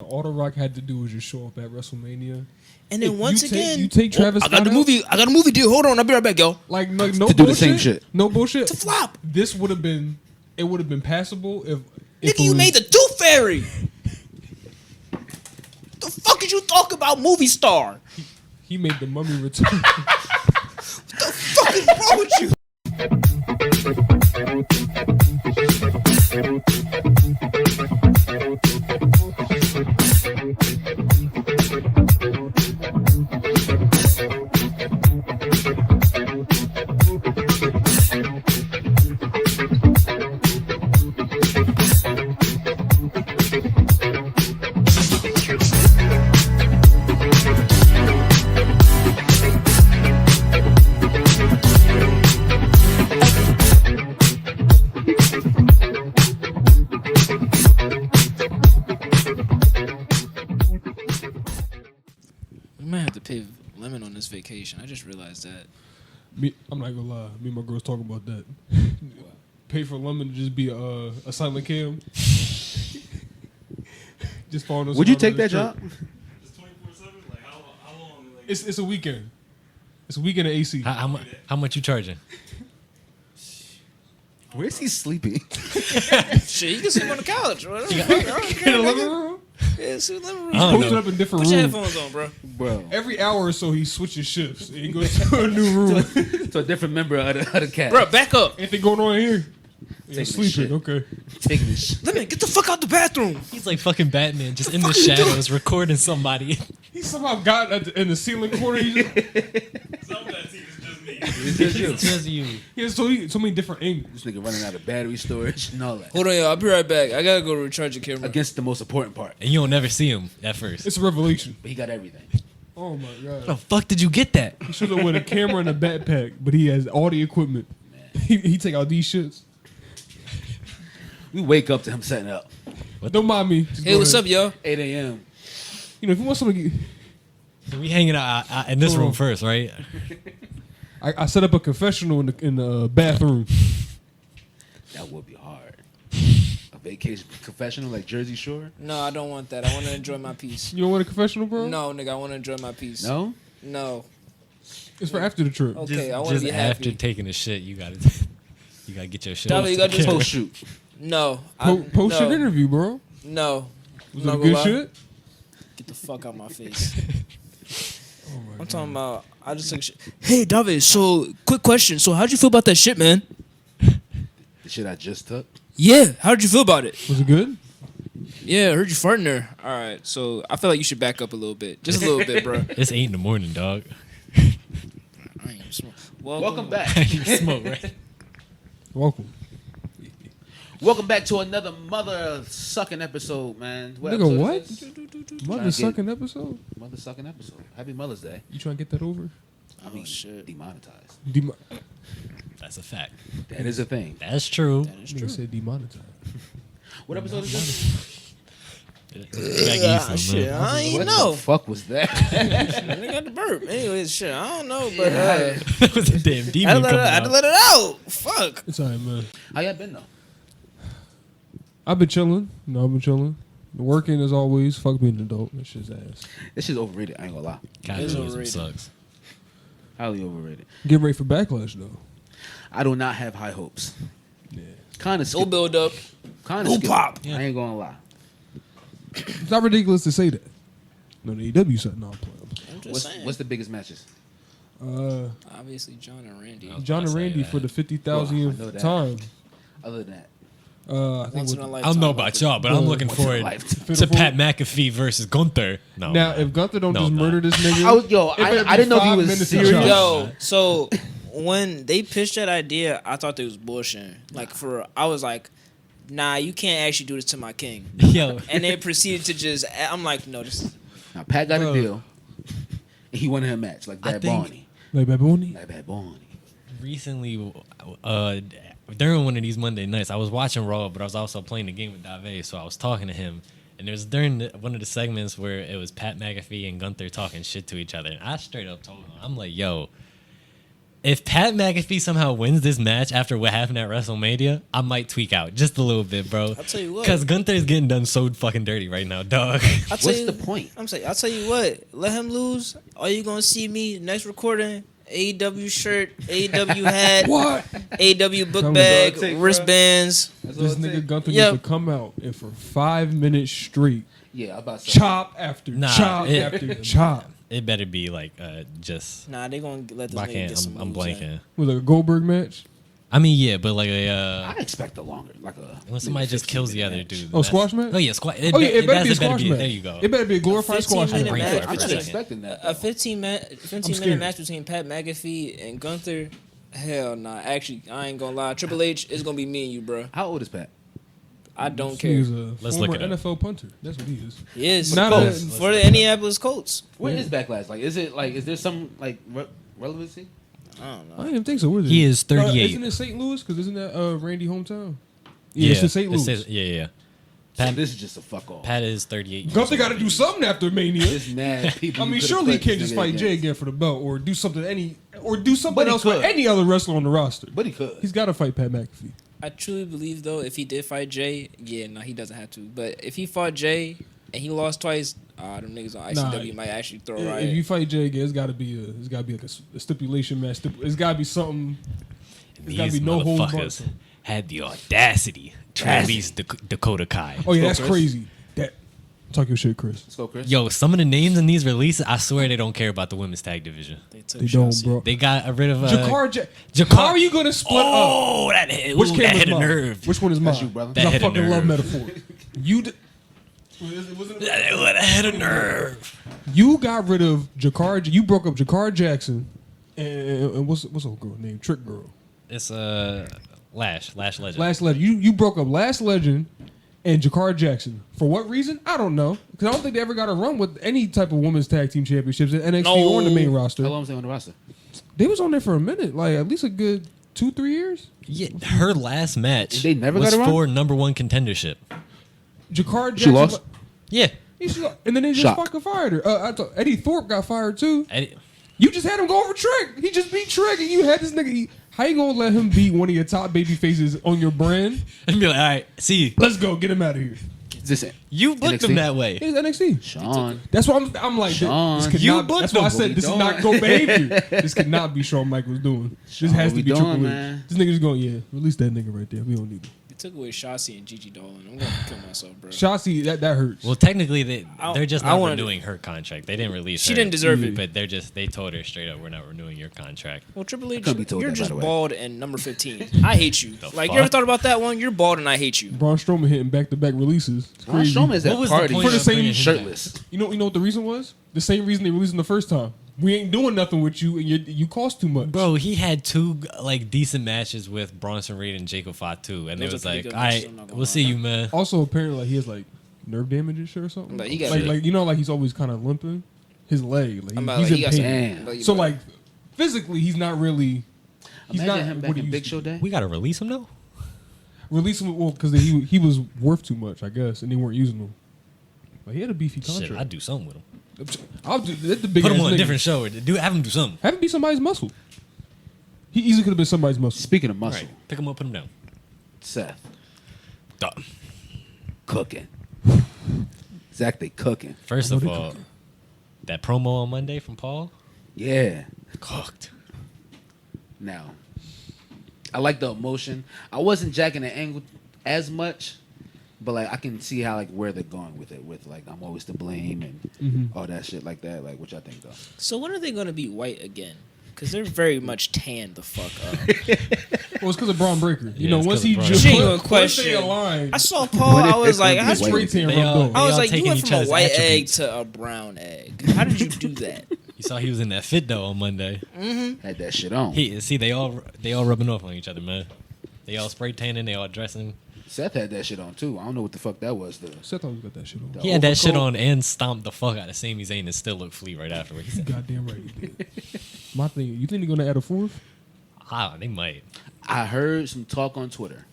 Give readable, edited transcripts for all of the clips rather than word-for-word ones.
All The Rock had to do was just show up at WrestleMania. And then you take Travis Scott I got the movie deal. Hold on, I'll be right back, yo. Like no to bullshit, do the same shit. No bullshit. To flop. This would have been passable if Nigga, you made the Tooth Fairy. The fuck did you talk about, movie star? He made the Mummy return. What the fuck is wrong with you? Vacation. I just realized that. I'm not gonna lie. Me and my girls talk about that. Pay for Lemon to just be a silent cam. Just following us. Would you take that job? It's 24/7. Like how long? Like, it's a weekend. It's a weekend of AC. How much you charging? Where's he sleeping? Shit, you can sleep on the couch. In the living room. Yeah, sleep in the living room. He's posted up in different Put your rooms. headphones on, bro. Every hour or so, he switches shifts. And he goes to a new room. To a different member of the cast. Bro, back up. Anything going on here? You're Taking this sleeping. shit. Okay. Taking this. Let me get the fuck out the bathroom. He's like fucking Batman, just in the shadows, recording somebody. He somehow got in the ceiling corner. He just, some of that scene is just me. It's just you. It's just you. he has so many different angles. This nigga running out of battery storage and all that. Hold on, y'all. I'll be right back. I gotta go recharge the camera. Against the most important part. And you don't never see him at first. It's a revelation. But he got everything. Oh my god. How the fuck did you get that? He shows up with a camera and a backpack, but he has all the equipment. He take out these shits. We wake up to him setting up. Don't mind me. Just Hey, go what's ahead. up, y'all? 8 a.m. You know, if you want something, We hanging out in this room first, right? I set up a confessional in the bathroom. That would be hard. A vacation confessional like Jersey Shore? No, I don't want that. I want to enjoy my peace. You don't want a confessional, bro? No, nigga, I want to enjoy my peace. No? No. It's for after the trip. Okay, I want to Just be after happy. taking a shit, you gotta get your shit. Donna, you gotta just Post shoot. No. Post no. your interview, bro. No. Was Not it gonna good lie. shit? Get the fuck out my face. Oh my I'm talking about, I just took shit. Hey, David, so, quick question. So, how'd you feel about that shit, man? The shit I just took. Yeah, how'd you feel about it? Was it good? Yeah, I heard you farting there. All right, so I feel like you should back up a little bit. Just a little bit, bro. It's 8 a.m, dog. I ain't even smoke. Welcome back. You smoke, right? Welcome. Welcome back to another mother sucking episode, man. Nigga, episode what? is this? Mother sucking episode? Mother sucking episode. Happy Mother's Day. You trying to get that over? I mean, shit. demonetized. That's a fact. That is a thing. That's true. That is Nigga true. said demonetized. What episode is this? Shit, I ain't What know. the fuck was that? I got the burp. Anyways, shit, I don't know, but That was a damn I demon had coming to out. let it out. Fuck. It's alright, man. How y'all been though? I've been chilling. No, I've been chilling. Working as always. Fuck being an adult. That shit's ass. This shit's overrated. I ain't gonna lie. Capitalism overrated. sucks. Highly overrated. Get ready for backlash though. I do not have high hopes. Yeah. Kind of No build up. Kind No of pop. I ain't gonna lie. It's not ridiculous to say that. No, the AEW said no. I'm playing. I'm just saying. What's the biggest matches? Obviously, John and Randy. John and say Randy that. for the Well, I know 50,000th that. time. Other than that, I think Once in a with, I lifetime. don't know about y'all, but I'm looking once in a forward lifetime. to Pat McAfee versus Gunther. No. now if Gunther don't No, just no. murder this nigga, I didn't know if he was minutes serious. of Yo, so when they pitched that idea, I thought they was bullshitting. Like I was like, nah, you can't actually do this to my king. Yo, And they proceeded to just, I'm like, no, just Now Pat got Bro. a deal. And he wanted a match like Bad think- Bunny. like Baboni. Like Bad Bunny. recently, during one of these Monday nights, I was watching Raw, but I was also playing the game with Dave, so I was talking to him. And it was during one of the segments where it was Pat McAfee and Gunther talking shit to each other. And I straight up told him, I'm like, yo, If Pat McAfee somehow wins this match after what happened at WrestleMania, I might tweak out just a little bit, bro. I'll tell you what. Because Gunther is getting done so fucking dirty right now, dog. What's the point? I'll tell you what. Let him lose. All you gonna see me next recording. AEW shirt, AEW hat, What? AEW book Tell me, bag, dog. Take, bro. wristbands. This nigga Gunther Yep. needs to come out and for 5 minutes straight, Yeah, I'm about to say. chop after Nah, chop it- after chop. It better be like just. Nah, they gonna let this I nigga can't. get some I'm moves in. blanking. Was it a Goldberg match? I mean, yeah, but like a I expect a longer, like a. when somebody maybe just kills the 15-minute other match. dude. Oh, squash match? Oh yeah, squash. Oh yeah, it better be a squash match. There you go. It better be a glorified squash 15-minute match. match. I'm for a not second. expecting that. A though. 15 minute scared. match between Pat McAfee and Gunther. Hell nah. Actually, I ain't gonna lie. Triple H is gonna be me and you, bro. How old is Pat? I don't He care. was a Let's former look it up. NFL punter. That's what he is. He is Not for, a- for the Indianapolis Colts. Where is Backlash? Like, is there some like relevancy? I don't I know. don't even think so. What is He it? is 38. Isn't it St. Louis? Because isn't that Randy hometown? Yeah, it's in St. Louis. Yeah. So Pat, this is just a fuck off. Pat is 38. Gunther got to do something after Mania. There's mad people. I you mean, could've surely he put can't this just nigga fight Jay against. again for the belt, or do something But he else with could. any other wrestler on the roster. But he could. He's got to fight Pat McAfee. I truly believe though, if he did fight Jay, no, he doesn't have to. But if he fought Jay and he lost twice, them niggas on ICW might actually throw a If riot. you fight Jay again, it's got to be like a stipulation match. It's got to be something. There's got to These be no holds barred. motherfuckers had the audacity to release Dakota Kai. Oh yeah, Go, that's Chris. crazy. That talk your shit, Chris. Let's go, Chris. Yo, some of the names in these releases, I swear they don't care about the women's tag division. They took They don't, shots. bro. They got rid of Jakar, how are you gonna split up? Oh, that hit, Which ooh, camera's that hit a mine? nerve. Which one is mine? That's you, brother. That I hit a fucking love nerve. metaphor. You. That hit a nerve. You got rid of Jakar. You broke up Jakar Jackson, and what's old girl name? Trick Girl. It's Lash Legend. Last Legend. You broke up Last Legend and Jakar Jackson. For what reason? I don't know. Because I don't think they ever got a run with any type of women's tag team championships in NXT No. or in the main roster. How long was they on the roster? They was on there for a minute, like at least a good 2-3 years. Yeah, her last match They never was got around? for number one contendership. Jakar Jackson. She lost? Yeah. And then they just Shock. fucking fired her. I thought Eddie Thorpe got fired too. Eddie- You just had him go over Trick. He just beat Trick, and you had this nigga. How you gonna let him beat one of your top baby faces on your brand? And be like, all right, see, Let's go, get him out of here. Is this it? you booked NXT? him that way. It's NXT. Sean. That's why I'm like, Sean. this could You not. booked That's why I him. said What we this is doing? not good behavior. This could not be Shawn Michaels doing. This has what to we be Triple doing, H. man? This nigga's going, yeah, release that nigga right there. We don't need him. They took away Shotzi and Gigi Dolan. I'm gonna kill myself, bro. Shotzi, that hurts. Well, technically, they're just I not wanted- renewing her contract. They didn't release She her. didn't deserve it. But they told her straight up, we're not renewing your contract. Well, Triple H, couldn't be told you're that, by just the way. bald and number 15. I hate you. Like, fuck? you ever thought about that one? You're bald and I hate you. Braun Strowman hitting back-to-back releases. It's Braun crazy. Strowman is What at was the party point For the of same bringing him shirtless. You know what the reason was? The same reason they released him the first time. We ain't doing nothing with you, and you cost too much. Bro, he had two like decent matches with Bronson Reed and Jacob Fatu, and Those it was are pretty like, good all matches, right, I'm not gonna we'll see lie. you, man. Also, apparently, like, he has like nerve damage and shit or something. But he got- like you know, like he's always kind of limping. His leg, like I'm about, he's like, he in got some- pain. Damn. but- So like physically, he's not really. He's Imagine not him what back he in used Big to Show Day. We gotta release him though. Release him, well, because he was worth too much, I guess, and they weren't using him. But he had a beefy Shit, contract. I'd do something with him. I'll do that's the big. Put him ass on a nigga. different show. Have him do something. Have him be somebody's muscle. He easily could have been somebody's muscle. Speaking of All muscle, right, pick him up, put him down. Seth Duh. cooking. Zach, they cooking. First I know of they all, cooking. that promo on Monday from Paul, Yeah. cooked. Now, I like the emotion. I wasn't jacking the angle as much, but like I can see how like where they're going with it. With like I'm always to blame and all that shit like that. Like what y'all think though? So when are they gonna be white again? Because they're very much tanned the fuck up. Well, it's because of Braun Breaker. You Yeah, know, it's once 'cause he of Braun just She ain't gonna once they question. align, I saw Paul. I was like, It's how, gonna be straight tan They rubbed all- off. I was all like, you taking went each from a other's white attributes. egg to a brown egg. How did you do that? You saw he was in that fit though on Monday. Had that shit on. They all rubbing off on each other, man. They all spray tanning, they all dressing. Seth had that shit on too. I don't know what the fuck that was though. Seth always got that shit on. He had that shit overcoat. on and stomped the fuck out of Sami Zayn and still looked fleet right afterwards. He said, Goddamn right he did. My thing, you think they're gonna add a fourth? ah, they might. I heard some talk on Twitter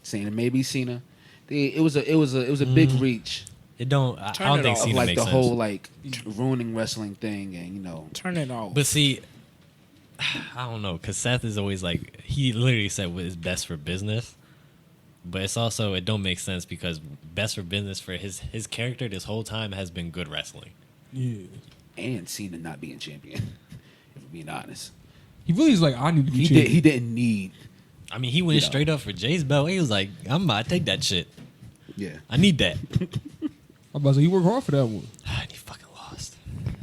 saying it may be Cena. It was a big reach It don't. I Turn don't it think off. of Cena like makes the sense. whole like ruining wrestling thing and you know. Turn it off. But see, I don't know, because Seth is always like, he literally said what is best for business. But it's also, it don't make sense because best for business for his character this whole time has been good wrestling. Yeah. And Cena not being champion, if we're being honest. He really is like, I need to be champion. He didn't need. I mean, he went straight up for Jay's belt. He was like, I'm about to take that shit. Yeah. I need that. I'm about to say, he worked hard for that one. And he fucking lost.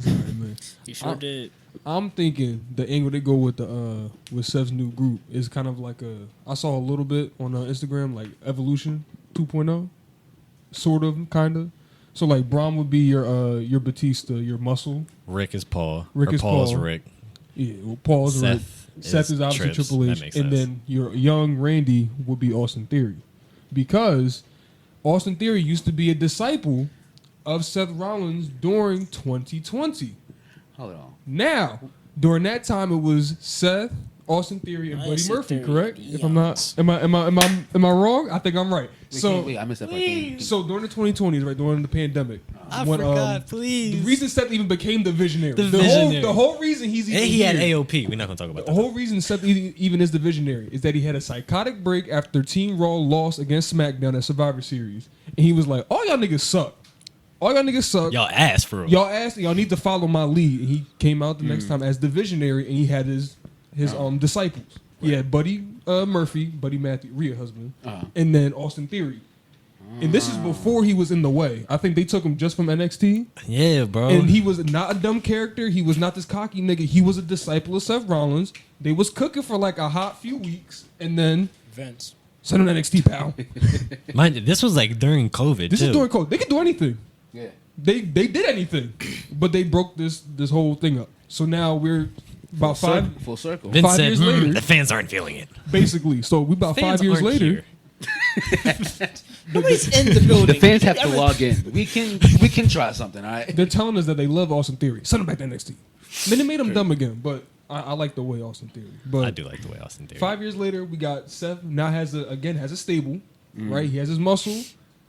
All right, man. He sure did. I'm thinking the angle they go with the with Seth's new group is kind of like I saw a little bit on Instagram, like Evolution 2.0, sort of, kind of. So like Braun would be your Batista, your muscle. Rick is Paul. Rick or is Paul's Paul. Rick. Yeah, well, Paul's Rick. Seth is obviously Trips. Triple That H, makes and sense. then your young Randy would be Austin Theory, because Austin Theory used to be a disciple of Seth Rollins during 2020. Hold on. Now, during that time, it was Seth, Austin Theory, and I Buddy said Murphy. Theory. Correct? Yes. If I'm not, am I wrong? I think I'm right. Wait, I missed that part. So during the 2020s, right during the pandemic, I when, forgot, please. the reason Seth even became the Visionary, The Visionary. the whole reason he's even And he had here, AOP. We're not going to talk about the that. whole reason Seth even is the Visionary is that he had a psychotic break after Team Raw lost against SmackDown at Survivor Series, and he was like, "All y'all niggas suck. All y'all niggas suck. Y'all ass for real. Y'all need to follow my lead." And he came out the next time as the Visionary, and he had his disciples. He had Buddy Murphy, Buddy Matthew, Rhea husband, and then Austin Theory. And this is before he was in the way. I think they took him just from NXT. Yeah, bro. And he was not a dumb character. He was not this cocky nigga. He was a disciple of Seth Rollins. They was cooking for like a hot few weeks, and then Vince. send him to NXT, pal. Mind you, this was like during COVID, This too. is during COVID. They can do anything. Yeah. They did anything, but they broke this whole thing up. So now we're about Full circle. Vince 5 said, years later- the fans aren't feeling it. basically. So we about Fans 5 years aren't later. here. Nobody's in the building. The fans have to log in. We can try something, all right? They're telling us that they love Austin Theory. Send him back to NXT. Then they made him dumb again, but I like the way Austin Theory. But I do like the way Austin Theory. 5 years later, we got Seth. Now has a stable, right? He has his muscle.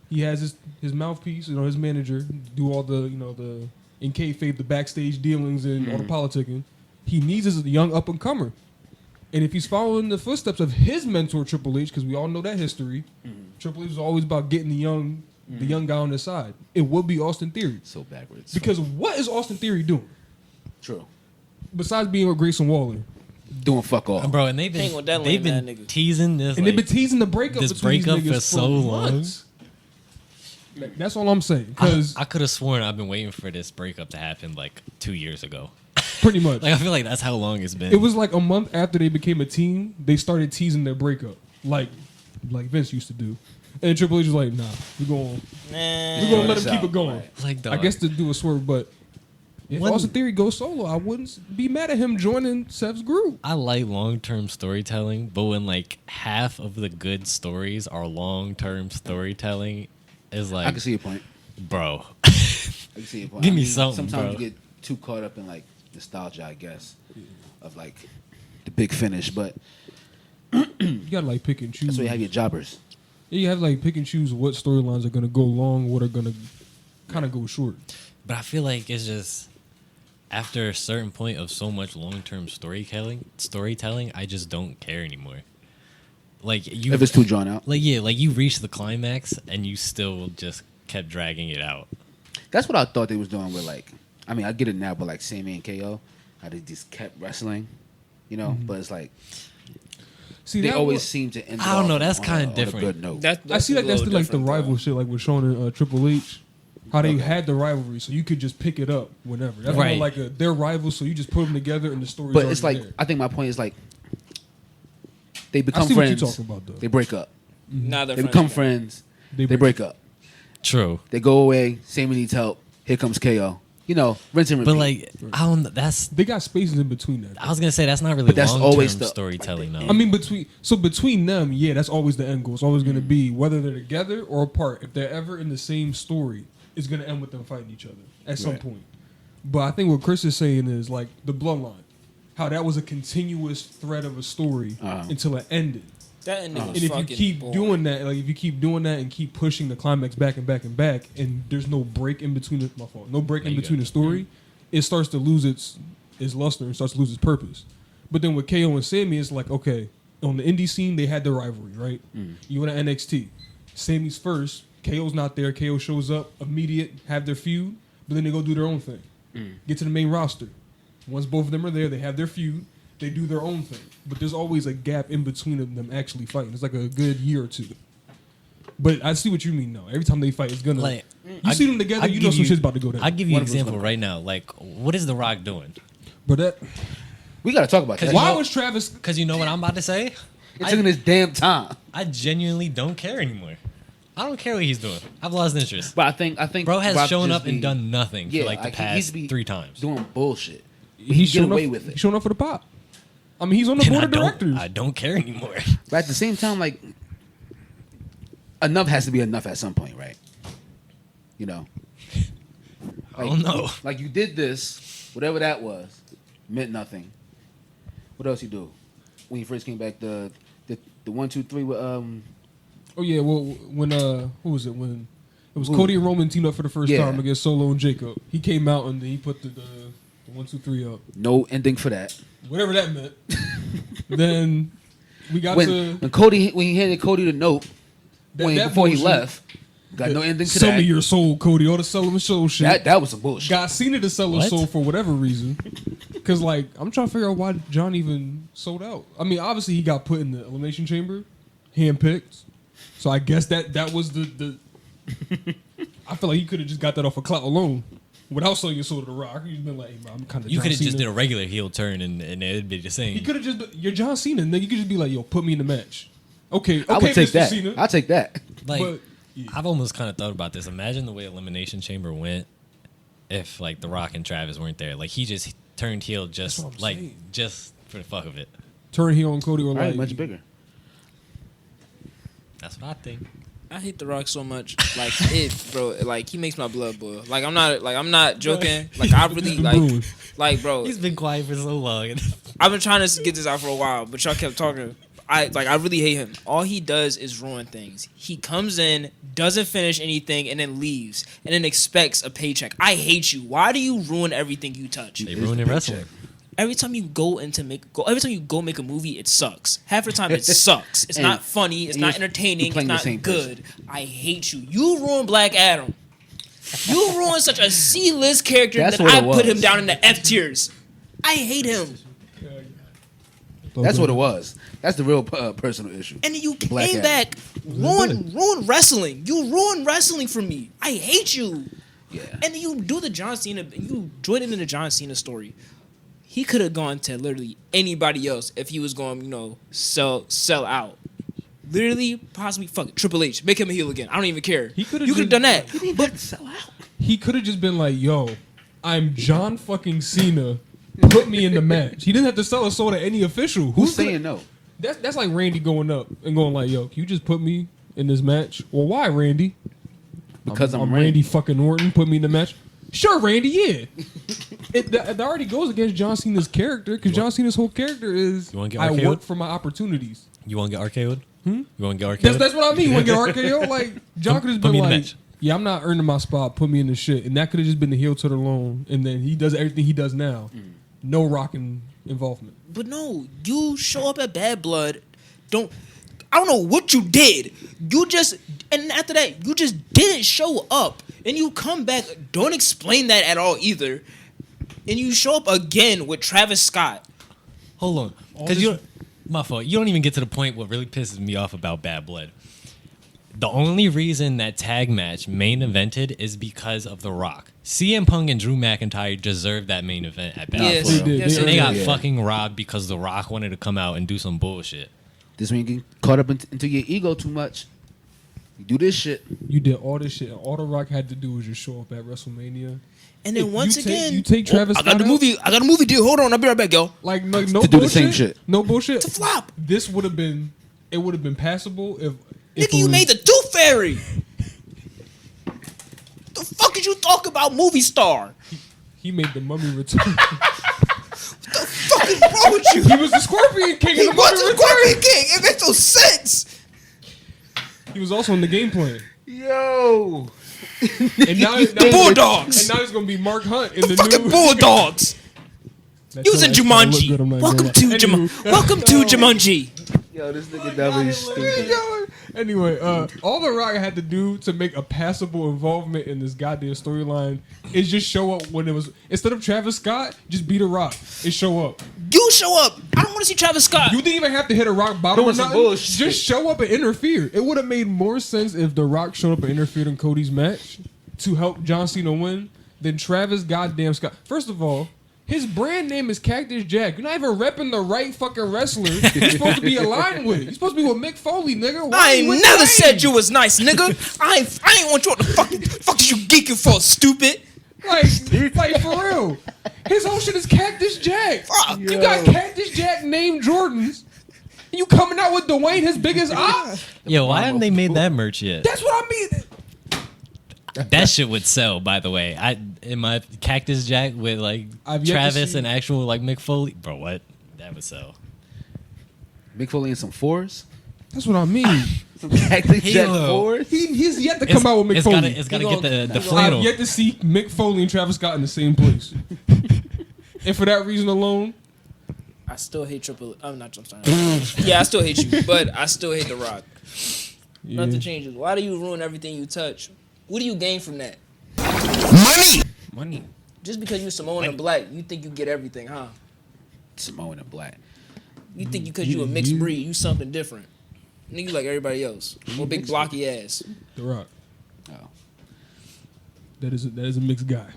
He has his mouthpiece. His manager do all the the in kayfabe the backstage dealings and all the politicking. He needs his young up and comer, and if he's following the footsteps of his mentor Triple H, because we all know that history, Triple H was always about getting the young guy on his side. It would be Austin Theory, So backwards. because what is Austin Theory doing True. besides being with Grayson Waller? Doing fuck all. Bro, and they've Hang with been that lame ass been nigga. teasing this. And like, they've been teasing the breakup this between breakup these niggas for so long. months. Like, that's all I'm saying. Because I could have sworn I've been waiting for this breakup to happen like 2 years ago. pretty much, Like I feel like that's how long it's been. it was like a month after they became a team, they started teasing their breakup, like Vince used to do. And Triple H was like, "Nah, we're gonna let him keep it going." like I guess to do a swerve, but if When- Austin Theory goes solo, I wouldn't be mad at him joining Seth's group. I like long-term storytelling, but when like half of the good stories are long-term storytelling, is like, I can see your point. bro. I can see your point. Give me something, Sometimes bro. you get too caught up in like nostalgia, I guess, of like the big finish. But You gotta like pick and choose. that's why you have your jobbers. Yeah, you have to like pick and choose what storylines are gonna go long, what are gonna kind of go short. But I feel like it's just after a certain point of so much long-term storytelling, I just don't care anymore. Like you, If it's too drawn out. like you reached the climax and you still just kept dragging it out. That's what I thought they was doing with like. I mean, I get it now, but like Sammy and KO, how they just kept wrestling, But it's like See, they that always was- seem to end. I don't off know, that's on kinda a- on a different. good note. I see a like that's little like the different, though. rival shit, like with Shawn and Triple H. How they had the rivalry, so you could just pick it up whenever. That's Right. more like they're rivals, so you just put them together and the story's But it's already like there. I think my point is like they I become see what you're friends. talking about, though. They break up. Nah, they're They friends become again. friends. They They break up. True. They go away. Sammy needs help. Here comes KO. Rinse and repeat. But like I don't. That's. They got spaces in between that. I was gonna say that's not really But that's long-term always the- storytelling though. I mean, between them, yeah, that's always the end goal. It's always going to be whether they're together or apart. If they're ever in the same story, it's going to end with them fighting each other at some Right. point. But I think what Chris is saying is like the bloodline, how that was a continuous thread of a story until it ended. That ending was And if you fucking keep boring. doing that, and keep pushing the climax back and back and back, and there's no break in between no break in you between go. the story, it starts to lose its luster and starts to lose its purpose. But then with KO and Sammy, it's like, okay, on the indie scene, they had their rivalry, right? You went to NXT. Sammy's first. KO's not there. KO shows up, immediate, have their feud, but then they go do their own thing. Get to the main roster. Once both of them are there, they have their feud. They do their own thing. But there's always a gap in between of them actually fighting. It's like a good year or two. But I see what you mean, though. Every time they fight, it's gonna... Like, you see them together, you know some shit's about to go down. I'll give you an example right now. Like, what is The Rock doing? But that... We got to talk about that. Why was Travis... Because you know what I'm about to say? It's taking his damn time. I genuinely don't care anymore. I don't care what he's doing. I've lost interest. But I think Bro has Rock shown just up and done nothing for like the past he'd be 3 times. doing bullshit. He's get showing away up, with it. He's showing up for the pop. I mean, he's on the And board of directors. I don't care anymore. But at the same time, like, enough has to be enough at some point, right? You know? I don't know. Like, you did this, whatever that was, meant nothing. What else you do? When you first came back, the 1, 2, 3 with Oh yeah, well when who was it when it was Cody and Roman teamed up for the first time against Solo and Jacob. He came out and he put the 1, 2, 3 up. No ending for that. Whatever that meant. Then we got when he handed Cody the note before he left. Got no ending to that. Sell me your soul, Cody. All the sell him soul shit. That was some bullshit. Got Cena to sell his soul for whatever reason. Because, like, I'm trying to figure out why John even sold out. I mean, obviously he got put in the Elimination Chamber, handpicked. So I guess that was the I feel like he could have just got that off of clout alone. Without selling your soul to The Rock. He's been like, hey, bro, I'm kind of You could have just did a regular heel turn and it'd be the same. He could have just been, you're John Cena. And then you could just be like, yo, put me in the match. Okay, I would take Mr. that. Cena. I'll take that. Like, But, yeah. I've almost kind of thought about this. Imagine the way Elimination Chamber went if, like, The Rock and Travis weren't there. Like, he just turned heel just for the fuck of it. Turn heel on Cody or Right, like much bigger. That's what I think. I hate The Rock so much. Like bro. Like he makes my blood boil. Like I'm not joking. Like I really like bro. He's been quiet for so long. I've been trying to get this out for a while, but y'all kept talking. I really hate him. All he does is ruin things. He comes in, doesn't finish anything, and then leaves, and then expects a paycheck. I hate you. Why do you ruin everything you touch? They ruining wrestling. Every time you go make a movie, it sucks. Half the time, it sucks. It's not funny. It's not entertaining. It's not good. I hate you. You ruined Black Adam. You ruined such a C-list character that I put him down in the F tiers. I hate him. That's what it was. That's the real personal issue. And then you came back, ruined wrestling. You ruined wrestling for me. I hate you. Yeah. And then you do the John Cena. You join in the John Cena story. He could have gone to literally anybody else if he was going, sell out. Literally, possibly, fuck it, Triple H, make him a heel again. I don't even care. You could have done that. He didn't have to sell out. He could have just been like, yo, I'm John fucking Cena. Put me in the match. He didn't have to sell a soul to any official. Who's saying no? That's like Randy going up and going like, yo, can you just put me in this match? Well, why, Randy? Because I'm Randy fucking Orton. Put me in the match. Sure, Randy, yeah. That already goes against John Cena's character because John Cena's whole character is I work for my opportunities. You want to get RKO'd? You want to get RKO'd? That's what I mean. You want to get RKO? Like, John could have been like, yeah, I'm not earning my spot. Put me in the shit. And that could have just been the heel to the loan. And then he does everything he does now. No rocking involvement. But no, you show up at Bad Blood. I don't know what you did. And after that, you just didn't show up. And you come back, don't explain that at all either. And you show up again with Travis Scott. Hold on. Because my fault. You don't even get to the point what really pisses me off about Bad Blood. The only reason that tag match main evented is because of The Rock. CM Punk and Drew McIntyre deserved that main event at Bad Blood. Yes, and they got fucking robbed because The Rock wanted to come out and do some bullshit. This when you get caught up into your ego too much. You do this shit. You did all this shit. And all The Rock had to do was just show up at WrestleMania. And then you take Travis Scott I got a movie deal. Hold on, I'll be right back, yo. Like no to bullshit. Do the same shit. No bullshit. To flop. This would have been passable if Nigga, you made the Tooth Fairy. The fuck did you talk about movie star? He made the Mummy return. What the fuck is wrong with you? He was the Scorpion King. He was the Scorpion King. It makes no sense. He was also in the game plan. Yo. And now the Bulldogs. And now he's gonna be Mark Hunt in the fucking new Bulldogs. You was in Jumanji. Welcome to Jumanji. Yo, this nigga definitely stupid. Anyway, all The Rock had to do to make a passable involvement in this goddamn storyline is just show up when it was, instead of Travis Scott, just be The Rock and show up. You show up. I don't want to see Travis Scott. You didn't even have to hit a rock bottom or Doing some nothing. bullshit. Just show up and interfere. It would have made more sense if The Rock showed up and interfered in Cody's match to help John Cena win than Travis goddamn Scott. First of all, his brand name is Cactus Jack. You're not even repping the right fucking wrestler you're supposed to be aligned with. You're supposed to be with Mick Foley, nigga. Why I you ain't with never Wayne? said you was nice, nigga. I ain't want you on the fuck is you geeking for, stupid? Like for real. His whole shit is Cactus Jack. Fuck. You got Cactus Jack named Jordans. And you coming out with Dwayne, his biggest eye? Yo, why haven't they made that merch yet? That's what I mean. That shit would sell, by the way. In my Cactus Jack with like I've yet to Travis see- and actual like Mick Foley. Bro, what? That would sell. Mick Foley and some fours. That's what I mean. Some Cactus Jack Halo. fours. He's yet to come out with Mick It's Foley. gotta get the I've flannel. yet to see Mick Foley and Travis Scott in the same place. And for that reason alone, I still hate Triple. I'm sorry. Yeah, I still hate you, but I still hate The Rock. yeah. Nothing changes. Why do you ruin everything you touch? What do you gain from that? Money. Just because you Samoan and black, you think you get everything, huh? Samoan and black. You think because you a mixed breed, you something different. Nigga, you like everybody else. With big blocky ass. The Rock. Oh. That is a mixed guy.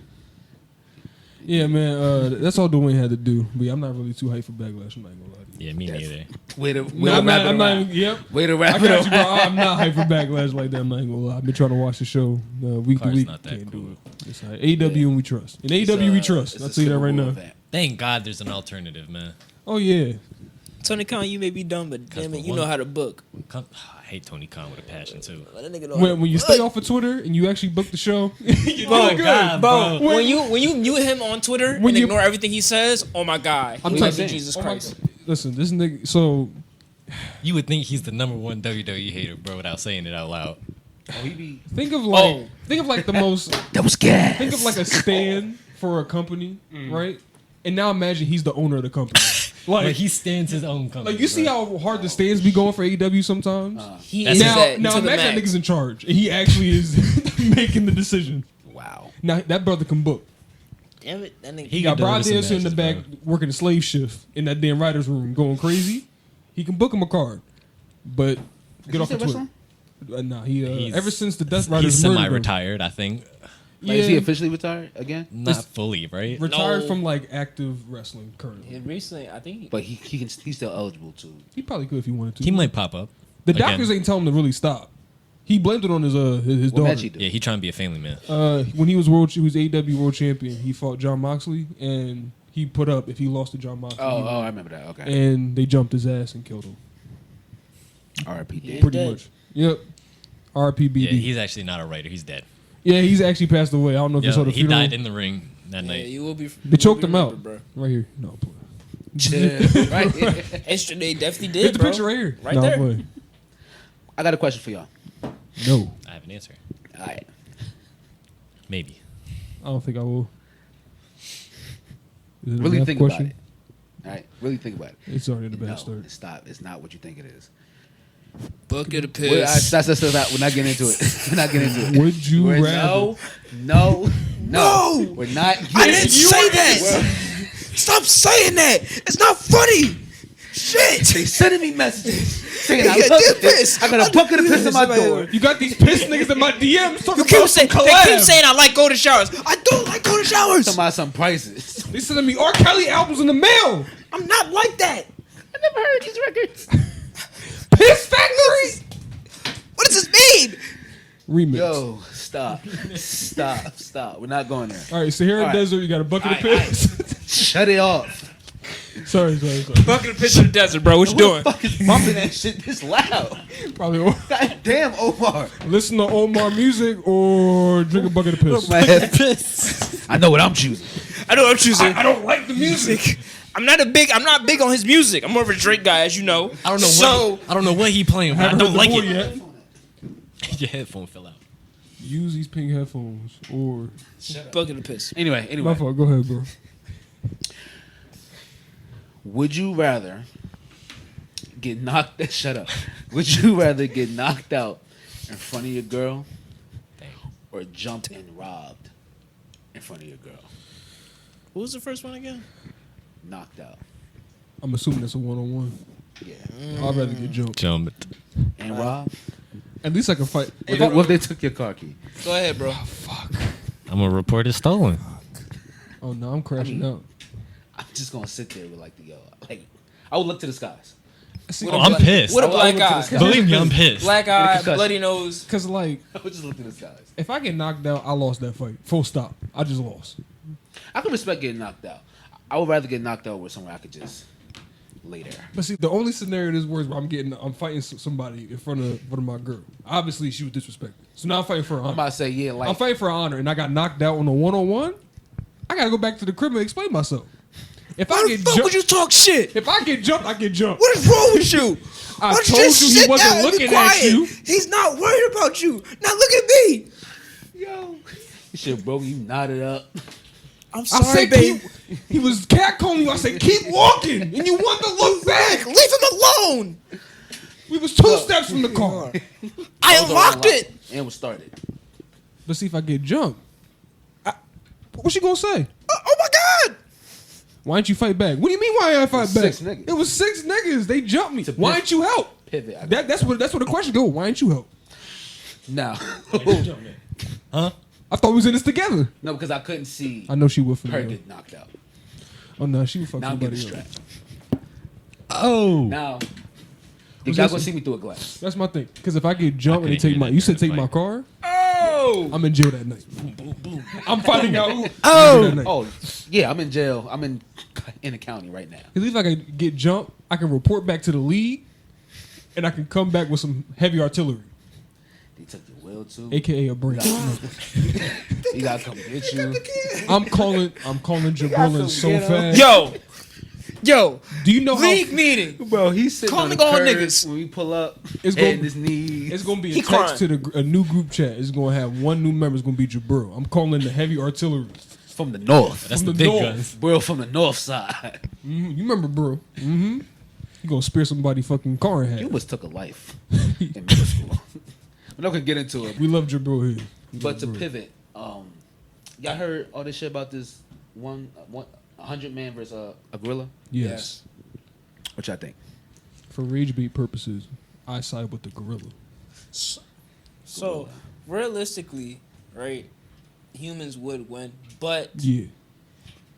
Yeah, man. That's all Dwayne had to do. But yeah, I'm not really too hyped for Backlash. I'm not gonna lie to you. Yeah, me neither. Way to No, I'm wrap it not. around. Yep. Way to I wrap it got you, bro. around. I'm not hyped for Backlash like that. I'm not gonna lie. I've been trying to watch the show week to Card's week. not that Can't cool. do it. It's all right. AEW and we trust. In AEW we trust. I'll tell you that right now. Thank God there's an alternative, man. Oh yeah. Tony Khan, you may be dumb, but damn it, you know how to book. I hate Tony Khan with a passion too. That nigga know how to When you book. stay off of Twitter and you actually book the show, you're Bro, doing good. God, Bro, bro. when you mute him on Twitter When and you- ignore everything he says, oh my God, I'm I'm telling telling you. Jesus Oh my Christ. God. Listen, this nigga. So You would think he's the #1 WWE hater, bro, without saying it out loud. think of like the most. That was gas. Think of like a stand for a company, right? And now imagine he's the owner of the company. Like he stands his own company. Like you see how hard the stands be going for AEW sometimes. He That's is it. that Now to the imagine that max. nigga's in charge and he actually is making the decision. Wow. Now that brother can book. Damn it, that nigga. He got can Brian deliver some Danielson in the back matches, working the slave shift in that damn writer's room going crazy. He can book him a card, but get off the Twitter. Nah, He's- ever since the Death Riders He's murdered him, semi-retired, I think. Like, is he officially retired again? Not fully, right? retired No. from like active wrestling currently. And recently, I think But he's still eligible to. He probably could if he wanted to. He might pop up. The again. doctors ain't telling him to really stop. He blamed it on his What daughter. match he do? Yeah, he trying to be a family man. When he was AEW world champion, he fought John Moxley, and he put up if he lost to John Moxley. Oh, he I would. remember that. Okay. And they jumped his ass and killed him. R.I.P. Yeah. Dave. Pretty dead. much. Yep. RPBD. Yeah, he's actually not a writer. He's dead. Yeah, he's actually passed away. I don't know if you Yeah, saw the he funeral. died in the ring that yeah, night. you will be. They choked him out. Bro. Right here. No, play. Right. Extra, they definitely did. Get the bro. picture right here. Right no, there. play. I got a question for y'all. No, I have an answer. All right. Maybe. I don't think I will. Is it a Really math think question? about it. All right. Really think about it. It's already in the No, bad start. stop. It's not what you think it is. Bucket of We're piss. not getting into it. We're not getting into it. Would you We're- rather? No. We're not. I didn't say that. Stop saying that. It's not funny. Shit. They sending me messages saying I Yeah, love did this. piss. I got a bucket of piss in my door. You got these piss niggas in my DMs talking You keep about saying some they collab. keep saying I like golden showers. I don't like golden showers. Talking about some prices. They sending me R. Kelly albums in the mail. I'm not like that. I never heard these records. Piss Factory. What does this mean? Remix. Yo, stop. We're not going there. All right, so here in All right. Desert, you got a bucket of All right, piss. Shut it off. sorry. Bucket of piss in the desert, bro. What you Who doing? the fuck is bumping that shit this loud? Probably God damn, Omar. listen to Omar music or drink a bucket of piss. My head piss. I know what I'm choosing. I know what I'm choosing. I don't like the music. I'm not big on his music. I'm more of a Drake guy, as you know. I don't know So I don't know what he playing, but I Haven't don't heard like the boy it. yet. Your headphone fell out. Use these pink headphones or bucket of piss. Anyway. my fault. Go ahead, bro. Would you rather get knocked? Shut up. Would you rather get knocked out in front of your girl, or jumped and robbed in front of your girl? What was the first one again? Knocked out. I'm assuming it's a 1-on-1. Yeah. I'd rather get jumped. Jumped. And robbed. At least I can fight. What if they took your car key? Go ahead, bro. I'm gonna report it stolen. Oh no, I'm crashing out. I'm just gonna sit there with like the like. I would look to the skies. See, Oh, I'm pissed. What a I black look to the eye. sky. Believe me, I'm pissed. Black eye, concussion. bloody nose. Cause like, I would just look to the skies. if I get knocked out, I lost that fight. Full stop. I just lost. I can respect getting knocked out. I would rather get knocked out with somewhere I could just lay there. But see, the only scenario this works where I'm fighting somebody in front of my girl. Obviously, she was disrespected. So now I'm fighting for her I'm honor. about to say yeah, like I'm fighting for her honor, and I got knocked out on a 1-on-1. I gotta go back to the crib and explain myself. If I Why get the fuck jumped, would you talk shit? if I get jumped, I get jumped. What is wrong with you? I Why don't told just you he sit wasn't down and be looking at quiet? you. He's not worried about you. Now look at me. yo, shit, bro, you nodded up. I'm I sorry, said babe. he was catcalling you. I said keep walking, and you want to look back. Leave him alone. We was 2 steps from the car. I Hold on, unlocked it. and was started. Let's see if I get jumped. What's she gonna say? Oh my god. Why didn't you fight back? What do you mean? Why didn't I fight back? 6 niggas. It was 6 niggas. They jumped me. a Why pivot. didn't you help? Pivot. That's where the question goes. Why didn't you help? Now, Huh? I thought we was in this together. no, because I couldn't see I know she would for her me. get knocked out. Oh no, she would fuck Now I'm getting somebody else. strapped. Oh. Now, Was y'all this- gonna see me through a glass. That's my thing. Because if I get jumped and they couldn't take hear my, that you said during take the my fight. car, Oh. I'm in jail that night. I'm finding out. Who, Oh. that night. Oh, yeah, I'm in jail. I'm in the county right now. At least if I can get jumped, I can report back to the league, and I can come back with some heavy artillery, They took your will too. aka a brain. You gotta come get you. I'm calling Jabril so ghetto. fast. Yo. Do you know how League meeting. Bro, he's sitting Calling on the all curb niggas. when we pull up. It's Head gonna- in his knees. it's gonna be He a text crying. to a new group chat? It's gonna have one new member. It's gonna be Jabril. I'm calling the heavy artillery. from the north. That's From the the big north. guns. Bro, from the north side. You remember, bro? You gonna spear somebody fucking car in You half. almost took a life in middle school. We're not gonna get into it. We love Jabril here. But to pivot, y'all heard all this shit about this 100 man versus a gorilla? Yes. What y'all think? For rage beat purposes, I side with the gorilla. So realistically, right, humans would win, but Yeah,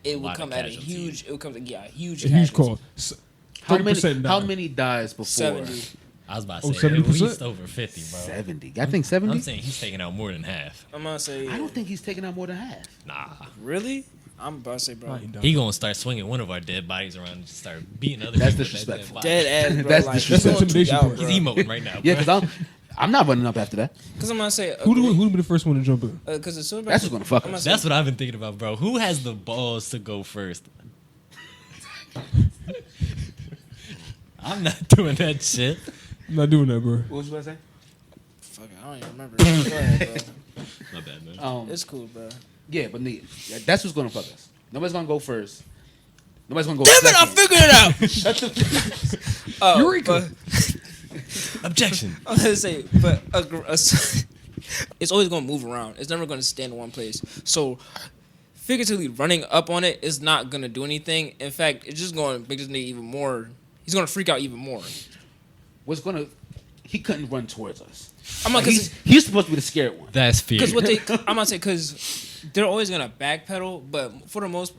it would lot come of at a casualties. huge. It would come. Yeah, a huge. a huge casualty. call. How 30% many? How died. many dies before 70. I was about Oh, to say at 70%? least over 50, bro. 70? I think 70. I'm saying he's taking out more than half. I'm gonna say. I don't think he's taking out more than half. Nah. Really. I'm about to say, bro. I ain't done. He gonna start swinging one of our dead bodies around and just start beating other That's people with that disrespectful. dead Dead body. ass, bro. That's like, disrespectful. he's gonna That's tweak out, He's bro. emoting right now. Yeah, bro. because I'm not running up after that. Because I'm gonna say Who would be the first one to jump in? Because as soon as That's what's gonna fuck I'm us. That's what I've been thinking about, bro. Who has the balls to go first? I'm not doing that shit. I'm not doing that, bro. What was you about to say? Fuck it, I don't even remember. Go ahead, bro. My bad, man. It's cool, bro. Yeah, but that's what's gonna fuck us. Nobody's gonna go first. Nobody's gonna go Damn it! I second. figured it out. Oh, Eureka. Objection. I was gonna say, but it's always gonna move around. It's never gonna stay in one place. So, figuratively, running up on it is not gonna do anything. In fact, it's just gonna make this nigga even more. He's gonna freak out even more. He couldn't run towards us. I'm not He's supposed to be the scared one. That's fear. because what they. I'm not saying because they're always gonna backpedal, but for most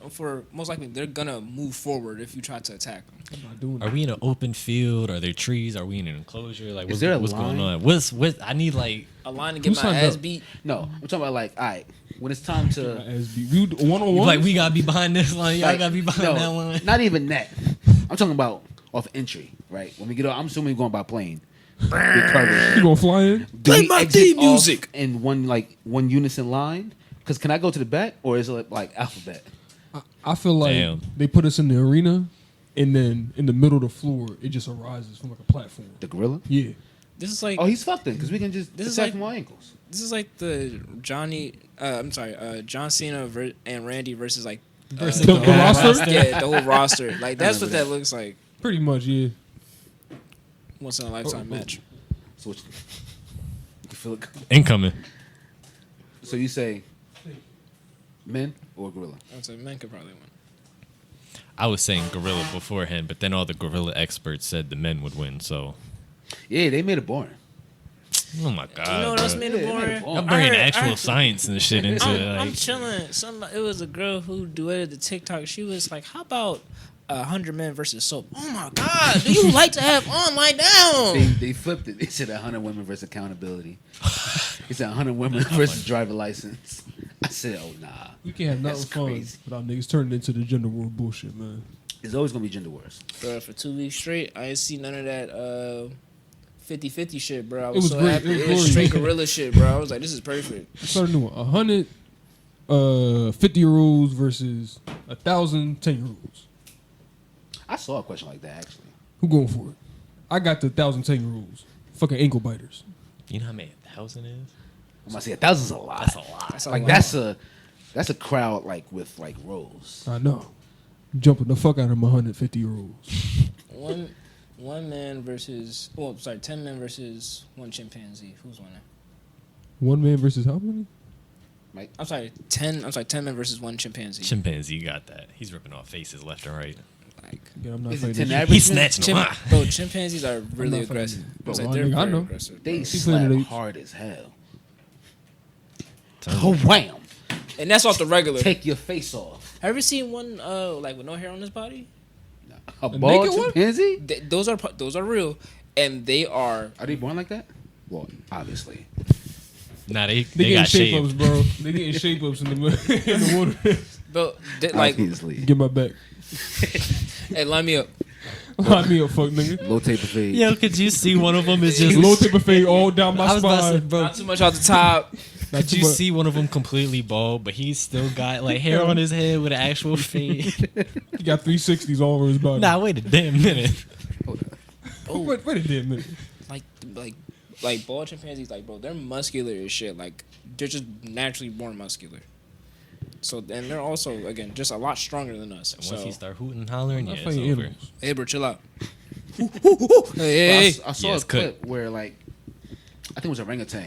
likely they're gonna move forward if you try to attack them. I'm not doing Are that. we in an open field? Are there trees? Are we in an enclosure? Like, what's, there a what's going line? on? What? I need like. A line to get Who my signed ass up? beat. No, I'm talking about like, all right, when it's time to. As we one on one. Like we gotta be behind this line. Y'all like, gotta be behind no, that line. Not even that. I'm talking about off entry, right? When we get off, I'm assuming we're going by plane. We're covered. You gonna fly in? Do Play we my exit theme off music. in one unison line? Because can I go to the back or is it like alphabet? I feel like Damn. they put us in the arena, and then in the middle of the floor, it just arises from like a platform. The gorilla? Yeah. This is like Oh, he's fucked then because we can just This is attack like- from all ankles. the John Cena and Randy versus like Versus the roster? Yeah, the whole roster. Like that's what that looks like. Pretty much, yeah. Once in a lifetime match. So what you feel it? Incoming. So you say men or gorilla? I would say men could probably win. I was saying gorilla beforehand, but then all the gorilla experts said the men would win. So, Yeah, they made it boring. oh my god, You know what else bro. made it Yeah, they made boring? it boring. I'm bringing I heard- actual science and shit into it. I'm Like, chilling. It was a girl who duetted the TikTok. She was like, "How about 100 men versus soap?" Oh my god! Do you like to have online down? They flipped it. They said 100 women versus accountability. They said 100 women versus driver license. I said, oh nah. We can't have nothing That's fun crazy. without niggas turning into the gender war bullshit, man. It's always gonna be gender wars. Bro, for 2 weeks straight, I ain't seen none of that 50-50 shit, bro. I It was was so great. happy. It was It was glorious. straight gorilla shit, bro. I was like, this is perfect. I started doing 100 50-year-olds versus 1,000 10-year-olds. I saw a question like that actually. Who going for it? I got the 1,000 10-year-olds. Fucking ankle biters. you know how many 1,000 is? I'm gonna say 1,000's a lot. That's a lot. That's Like that's a crowd like with like rows. I know. Jumping the fuck out of my 150-year-olds. One man versus, 10 men versus one chimpanzee. Who's winning? One man versus how many? Mike, 10 men versus one chimpanzee. Chimpanzee got that. He's ripping off faces left and right. Like, Yeah, I'm not is it fighting 10 that shit. average? He's snatching them. bro, chimpanzees are really not fighting aggressive. it. It's Bro, like, they're nigga, I very know. aggressive. they He slap playing it. hard as hell. Turn Oh wham! And that's off the regular. Take your face off. Have you ever seen one like with no hair on his body? A bald naked one? chimpanzee? Those are real, and they are. Are they born like that? Well, obviously. Nah, they They getting got shape ups, shaved. bro. They getting shape ups in the in the water. But like, Obviously. Get my back. hey, line me up. Line me up, fuck nigga. Low tape of fade. Yo, could you see one of them is just Low tip of fade all down my I was about to say, spine. bro. Not too much off the top. Not Could too you much. see one of them completely bald, but he's still got like hair on his head with an actual fade? He got 360s all over his body. Nah, wait a damn minute. Wait a damn minute. Like bald chimpanzees, like bro, they're muscular as shit. Like they're just naturally born muscular. So and they're also again just a lot stronger than us. Once So you start hooting and hollering, I'm yeah, not it's fighting over. animals. hey, bro, chill out. Hey. I saw Yeah, a it's clip where like I think it was a orangutan.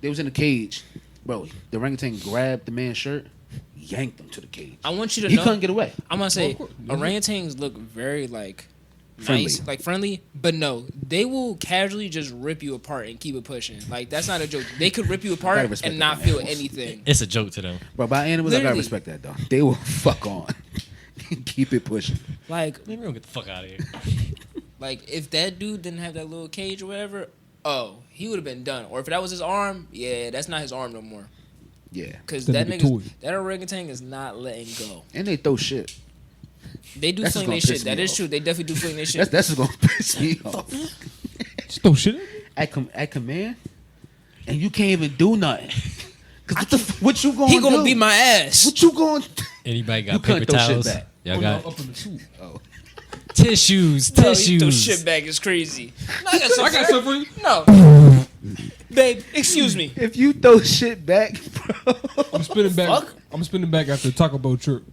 They was in a cage, bro. The orangutan grabbed the man's shirt, yanked him to the cage. I want you to He know. couldn't get away. I'm gonna say Well, of course. orangutans look very like Friendly. nice, like friendly, but no, they will casually just rip you apart and keep it pushing. Like that's not a joke. They could rip you apart respect and not them feel animals. anything. It's a joke to them. Bro, by animals, I Literally. gotta respect that though. They will fuck on. Keep it pushing. Like Man, we don't get the fuck out of here. Like if that dude didn't have that little cage or whatever, oh, he would have been done. Or if that was his arm, yeah, that's not his arm no more. Yeah. Cause That that nigga nigga, toy. that orangutan is not letting go. And they throw shit. They do That's fling just gonna their shit. piss That me is off. true. They definitely do fling their shit. That's just gonna piss me off. Just throw shit at me. At command, and you can't even do nothing. Cause what you gonna He gonna do? beat my ass. What you going? Anybody got You couldn't paper throw shit towels? back. Y'all Oh, got no, up in the tube. Oh, tissues. No, he throw Tissues. shit back is crazy. No, I I got something for you. No. Babe, excuse me. if you throw shit back, bro, I'm spinning back. Fuck? I'm spinning back after the Taco Bell trip.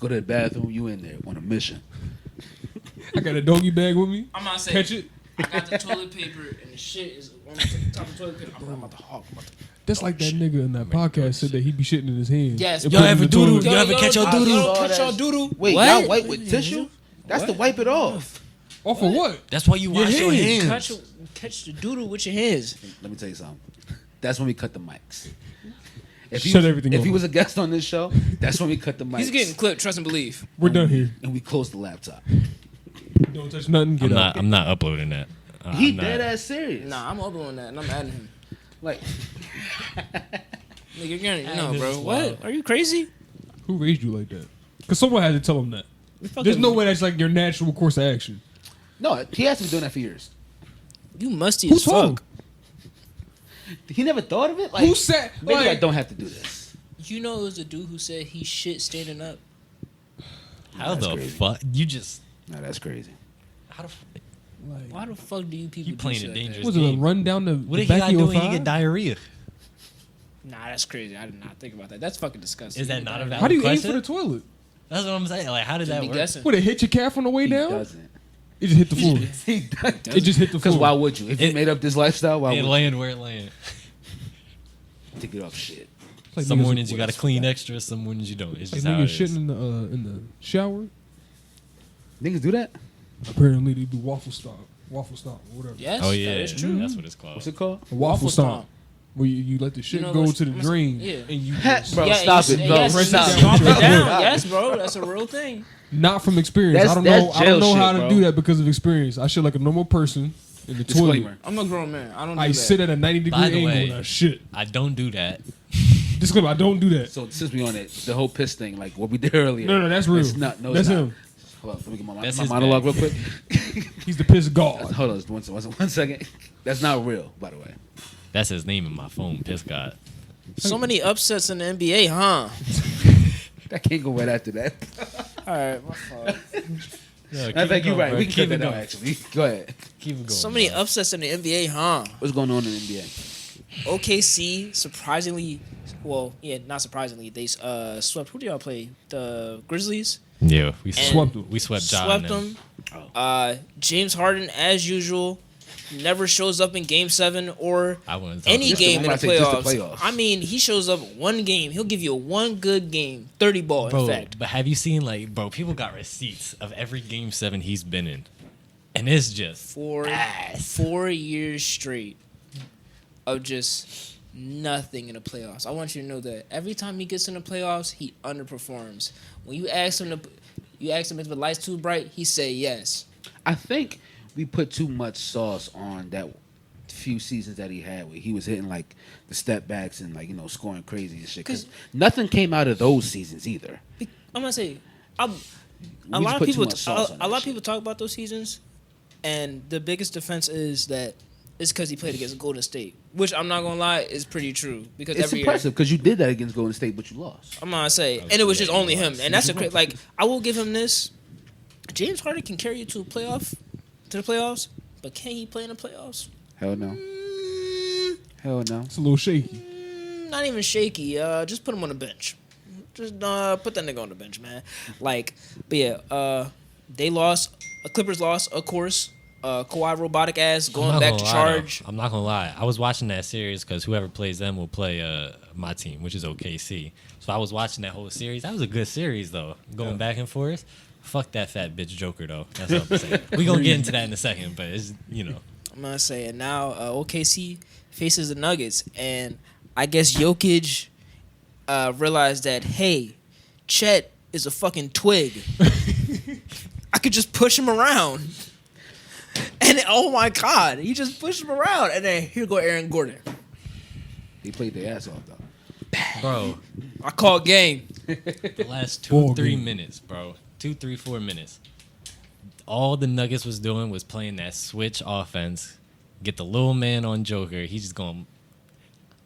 go to the bathroom. You in there on a mission? I got a doggy bag with me. I'm not saying. Catch it. I got the toilet paper and the shit is on the top of the toilet paper. I'm about to hawk. That's like that nigga in that podcast said that he be shitting in his hands. Yes. And Y'all put it in ever the doodle? toilet. Y'all ever catch your doodle? Catch your doodle. Wait, What? y'all wipe with tissue? That's to wipe it off. Off of what? That's why you wash your hands. Catch the doodle with your hands. Let me tell you something. That's when we cut the mics. Shut everything If off. he was a guest on this show, that's when we cut the mics. He's getting clipped. Trust and believe. We're done here. and we close the laptop. Don't touch nothing. Get out. I'm not uploading that. He I'm not. dead ass serious. Nah, I'm uploading that and I'm adding him. Like, Nigga, you're gonna no, this bro. is What? wild. Are you crazy? Who raised you like that? Because someone had to tell him that. There's no way that's like your natural course of action. no, he has been doing that for years. You musty Who as told him? fuck. He never thought of it. Like, Who said? maybe I Like, don't have to do this. You know, it was a dude who said he shit standing up. How That's the crazy. fuck? You just. No, that's crazy. How the f- like Why the fuck do you people You do playing shit a like dangerous that? was it a game. run down the What the did he back got of your doing? He thigh? get diarrhea. Nah, that's crazy. I did not think about that. That's fucking disgusting. Is that not a valid How do you aim question? for the toilet? That's what I'm saying. Like, how did that Be work? guessing. Would it hit your calf on the way He down? doesn't. It just hit the floor. He doesn't. It just hit the Because floor. why would you? If you made up this lifestyle, why It would land where it land. you? To get off shit. It's like Some niggas- mornings you got to clean extra. Some mornings you don't. It's Like just how niggas it shitting is. in the shower. Niggas do that? Apparently they do waffle stomp, or whatever. Yes. Oh yeah, That is true. that's what it's called. What's it called? A waffle stomp. Where you let the shit know go what's- to the what's- drain yeah. and you just, Bro, Yeah, stop you- it. No, yes, press it stop. down. Stomp it Press it down. down. Yes, bro. That's a real thing. not from experience. That's- I don't know. that's I don't know jail how shit, to bro. do that because of experience. I shit like a normal person in the toilet. Disclaimer. I'm a grown man. I don't do I that. sit at a 90-degree By the angle way- and I shit. I don't do that. Disclaimer: I don't do that. So since we on it, the whole piss thing, like what we did earlier. No, that's real. It's not. No, That's it's not. him. Hold on, let me get my That's my his monologue bag. real quick. He's the piss god. Hold on, one second. That's not real, by the way. That's his name in my phone. Piss God. So many upsets in the NBA, huh? That can't go right after that. All right, my fault. I think you're right. We can keep cut it that out, going. actually. Go ahead. Keep it going. So many bro. upsets in the NBA, huh? What's going on in the NBA? OKC surprisingly, well, yeah, not surprisingly, they swept. Who did y'all play? The Grizzlies. Yeah, we Swept them. We swept John. Swept and them. James Harden, as usual, never shows up in Game 7 or I wasn't talking any Just the- game I'm in the about to say just the playoffs. playoffs. I mean, he shows up one game. He'll give you one good game, 30 ball, Bro, in fact. but have you seen bro? People got receipts of every Game 7 he's been in, and it's just 4 years straight of just nothing in the playoffs. I want you to know that every time he gets in the playoffs, he underperforms. When you ask him if the light's too bright, he say yes. I think we put too much sauce on that few seasons that he had where he was hitting like the step backs and scoring crazy and shit. Because nothing came out of those seasons either. I'm gonna say, a just lot of put too people, much sauce on a that lot of shit. people talk about those seasons, and the biggest defense is that it's because he played against Golden State, which I'm not gonna lie is pretty true because It's every impressive because you did that against Golden State, but you lost. I'm gonna say, and it was just only him, and that's like I will give him this. James Harden can carry you to the playoffs, but can he play in the playoffs? Hell no. Hell no. It's a little shaky. Not even shaky. Just put him on the bench. Just put that nigga on the bench, man. But yeah, they lost. Clippers lost, of course. Kawhi robotic ass going back to charge. I'm not gonna lie. I was watching that series because whoever plays them will play my team, which is OKC. So I was watching that whole series. That was a good series though, going back and forth. Fuck that fat bitch Joker though. That's what I'm saying. We gonna get into that in a second, but it's I'm gonna say it now. OKC faces the Nuggets, and I guess Jokic realized that hey, Chet is a fucking twig. I could just push him around, and oh my god, he just pushed him around, and then here go Aaron Gordon. He played their ass off though. bro. I call game. The last Ball 3 game. minutes, bro. 2, 3, 4 minutes. All the Nuggets was doing was playing that switch offense. Get the little man on Joker. He's just going,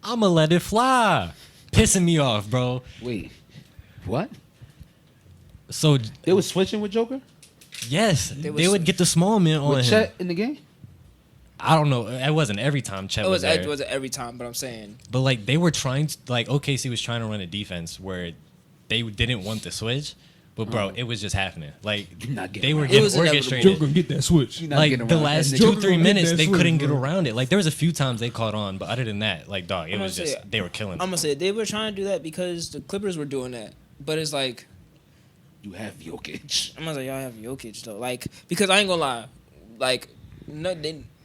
I'ma let it fly. Pissing me off, bro. Wait, what? So, They was switching with Joker yes, was- they would get the small man on with him. Chet in the game. I don't know. It wasn't every time Chet It was there. wasn't every time, but I'm saying But, they were trying to, OKC was trying to run a defense where they didn't want the switch. But, bro, it was just happening. You're not getting They were around it. It was getting inevitable. orchestrated. Joker gonna get that switch. You're not getting The around that last nigga. 2 Joker 3 gonna get minutes that they switch, couldn't get bro. around it. There was a few times they caught on, but other than that, dog, it I'm was gonna just say- they were killing. I'm gonna say they were trying to do that because the Clippers were doing that. But it's like You have Jokic. I'm gonna say y'all have Jokic though, because I ain't gonna lie,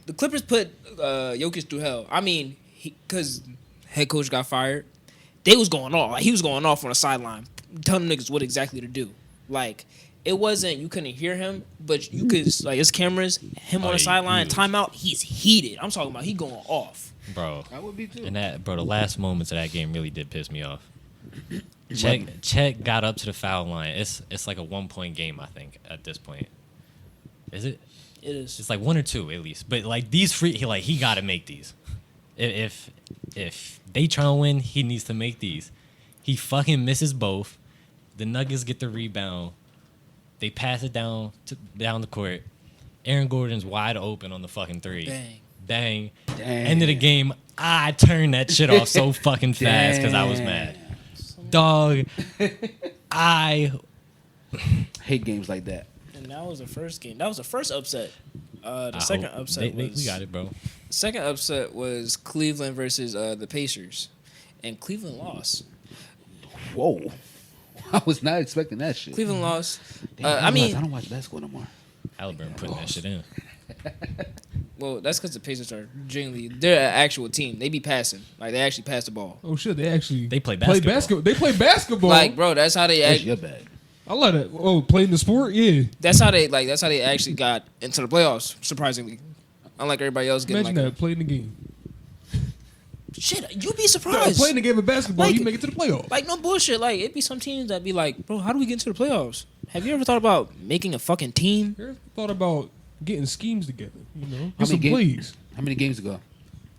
the Clippers put Jokic through hell. I mean, because head coach got fired, they was going off. He was going off on the sideline, telling them niggas what exactly to do. It wasn't you couldn't hear him, but you could his cameras, him on the sideline, timeout. He's heated. I'm talking about he going off. Bro. I would be too. And the last moments of that game really did piss me off. Chet got up to the foul line. It's like a 1-point game, I think, at this point. Is it? It is. It's like 1 or 2 at least. But these free, he got to make these. If they try to win, he needs to make these. He fucking misses both. The Nuggets get the rebound. They pass it down the court. Aaron Gordon's wide open on the fucking 3. Bang. bang. Damn. End of the game, I turned that shit off so fucking fast because I was mad. Dog, I hate games like that. And that was the first game. That was the first upset. The second upset was... we got it, bro. The second upset was Cleveland versus the Pacers. And Cleveland lost. Whoa. I was not expecting that shit. Cleveland lost. Damn, I mean... I don't watch basketball no more. Halliburton putting that shit in. Well, that's because the Pacers are genuinely... They're an actual team. They be passing. Like, they actually pass the ball. Oh, shit. They play basketball. They play basketball. Like, bro, that's how they... That's your bad. I love that. Oh, playing the sport? Yeah. That's how they actually got into the playoffs, surprisingly. Unlike everybody else getting Imagine that, playing the game. Shit, you'd be surprised. Playing the game of basketball, Like- you make it to the playoffs. Like, no bullshit. Like, it'd be some teams that be like, bro, how do we get into the playoffs? Have you ever thought about making a fucking team? You ever thought about getting schemes together? You know, How get some many plays. How many games ago?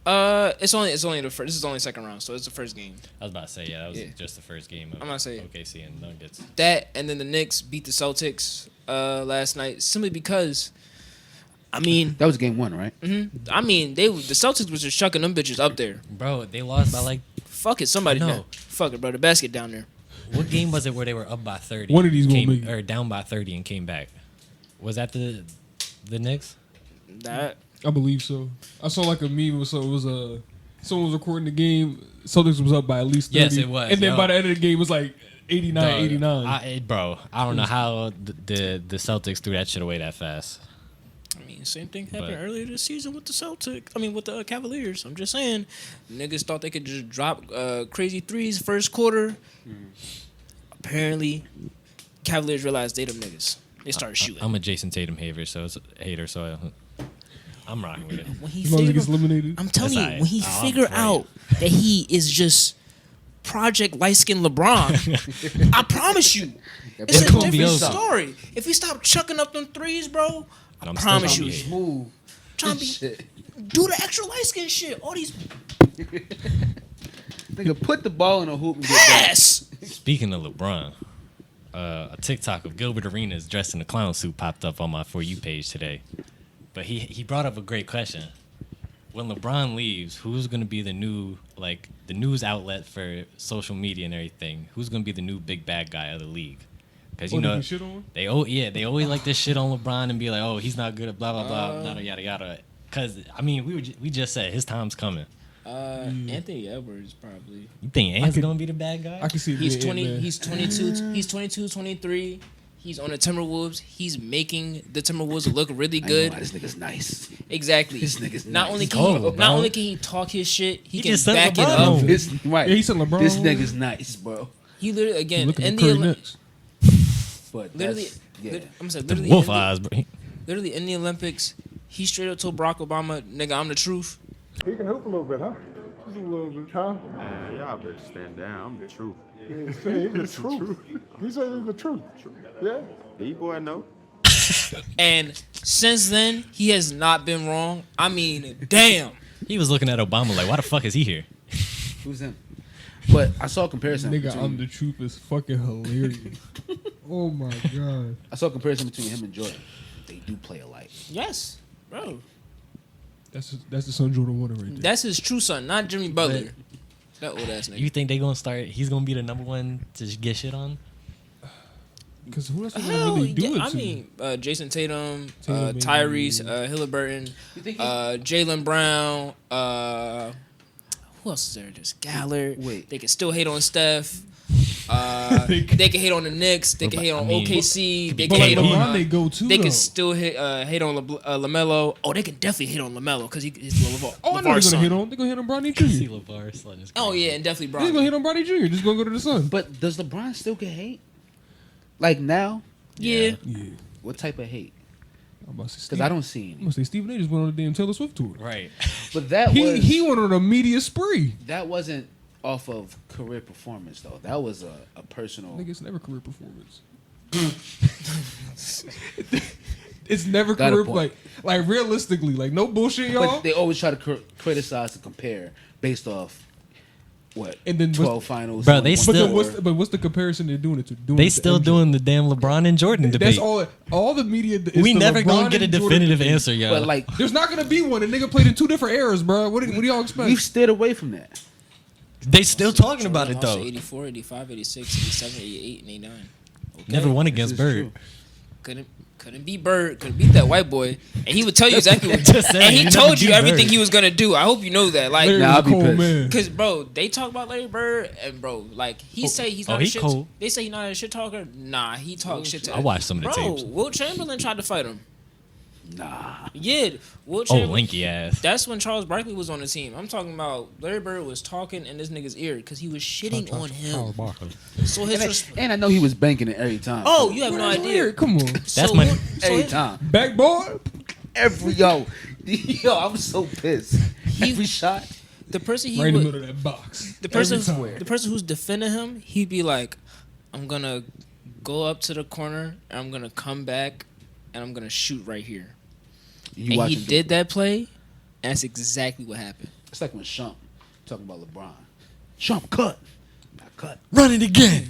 It's only the first. This is only second round, so it's the first game. I was about to say, that was Yeah. just the first game of I'm not saying- OKC and Nuggets. That and then the Knicks beat the Celtics last night simply because, I mean, That was game 1, right? the Celtics was just chucking them bitches up there. Bro, they lost by like, Fuck it, somebody. No. No. Fuck it, bro. The basket down there. what game was it where they were up by 30? One of these gonna make it. or down by 30 and came back. Was that the Knicks? That I believe so. I saw like a meme. So it was someone was recording the game. Celtics was up by at least 30. Yes, it was, And then yo. by the end of the game, it was like 89, Dog, 89. Bro, I don't know how the Celtics threw that shit away that fast. I mean, same thing happened But- earlier this season with the Celtics. I mean, with the Cavaliers. I'm just saying, niggas thought they could just drop crazy threes first quarter. Apparently, Cavaliers realized they them niggas. They started shooting. I'm a Jason Tatum hater, so I'm rocking with it. When he As long as he figure, gets eliminated. I'm telling That's you, aight. when he I'm figure praying. out that he is just Project Light Skin LeBron, I promise you, it's a gonna be different over. story. If he stop chucking up them threes, bro, I I'm still promise gonna you, be hating. Smooth. trying to be Shit. do the extra light skin shit. All these Nigga, put the ball in a hoop and get back. pass. Speaking of LeBron, a TikTok of Gilbert Arenas dressed in a clown suit popped up on my For You page today. But he brought up a great question. When LeBron leaves, who's going to be the new, like, the news outlet for social media and everything? Who's going to be the new big bad guy of the league? Because, you They know, get shit on? they always like this shit on LeBron and be like, oh, he's not good at blah, blah, blah, yada, yada, yada. Because, I mean, we just said his time's coming. Anthony Edwards probably. You think Ant's going to be the bad guy? I can see it He's being 20. Ant-Man. He's 22. He's 22, 23. He's on the Timberwolves. He's making the Timberwolves look really I ain't good. gonna lie, this nigga's nice. Exactly. This nigga's not nice. only can Cold, he, bro. not only can he talk his shit, he can just sent back it LeBron up. home. This, right. Yeah, he said LeBron. This nigga's nice, bro. He literally He's again looking in at the Curry Olymp- next. But literally, that's, yeah. I'm gonna say The literally, wolf in the, eyes, bro. literally in the Olympics, he straight up told Barack Obama, "Nigga, I'm the truth." He can hoop a little bit, huh? Just a little bit, huh? Man, y'all better stand down. I'm the truth. He's the truth. He said he's the truth. Yeah. D-boy, no. And since then, he has not been wrong. I mean, damn. He was looking at Obama like, why the fuck is he here? Who's him? But I saw a comparison. Nigga, between, I'm the truth is fucking hilarious. Oh my god. I saw a comparison between him and Jordan. They do play alike. Yes, bro. That's the son Jordan Water right there. That's his true son, not Jimmy Butler. That old ass nigga. You think they gonna start? He's gonna be the number one to get shit on? Because who else is gonna Hell, really do yeah, it I to? mean, Jason Tatum, Tatum, Tyrese, maybe. Halliburton, You think he- Jalen Brown. Who else is there? Just Gallard. Wait. They can still hate on Steph. They can hate on the Knicks. They can hate on I mean, OKC. They But can like hate on. LeBron, they go to They though. can still hate on LaMelo. Oh, they can definitely hate on LaMelo because he's LeVar. Oh, I know they're LeVar's gonna hit son. on. They're gonna hit on Bronny See Jr. LeVar son is Oh crazy. yeah, and definitely They're gonna Bron. hit on Bronny Jr. Just gonna go to the Sun. But does LeBron still get hate? Like now? Yeah. Yeah. What type of hate? I'm about to say Because Steve, I don't see I'm any. gonna say Stephen A. just went on a damn Taylor Swift tour. Right. But that was He went on a media spree. that wasn't off of career performance though. That was a personal. Nigga, it's never career performance. It's never Got a career point. like realistically, like no bullshit, y'all. But they always try to criticize and compare based off what? And then 12 finals. Bro, they But still- then what's the comparison they're doing it to? They still doing the damn LeBron and Jordan debate. That's all the media. Is We the never LeBron gonna get a and Jordan definitive debate. answer, yo. But like, There's not gonna be one. A nigga played in 2 different eras, bro. What do y'all expect? we've steered away from that. They still talking about it Jordan though. lost 84, 85, 86, 87, 88, and 89. Okay. Never won This against is Bird. true. Couldn't beat Bird. Couldn't beat that white boy. And he would tell you exactly what. Just saying, And he you never told you beat everything Bird. he was gonna do. I hope you know that. Like, Larry Nah, was I'll a be cold pissed. man. because bro, they talk about Larry Bird, and bro, like he say he's not he a shit. cold. They say he's not a shit talker. Nah, he talks shit to. I watched some of the bro, tapes. Wilt Chamberlain tried to fight him. Nah. Yeah, Wilt Oh, Chamberlain. lanky ass. That's when Charles Barkley was on the team. I'm talking about Larry Bird was talking in this nigga's ear because he was shitting on him. So his And I know he was banking it every time. oh, you have no That's idea. weird. Come on, That's my- Every time. backboard. Yo, I'm so pissed. Every shot. The person he Right in the would, middle of that box. the person Every time. the person who's defending him, he'd be like, I'm gonna go up to the corner and I'm gonna come back and I'm gonna shoot right here. You And watch he him do did it. that play, and that's exactly what happened. It's like when Shump talking about LeBron. Shump cut. I cut. Run it again.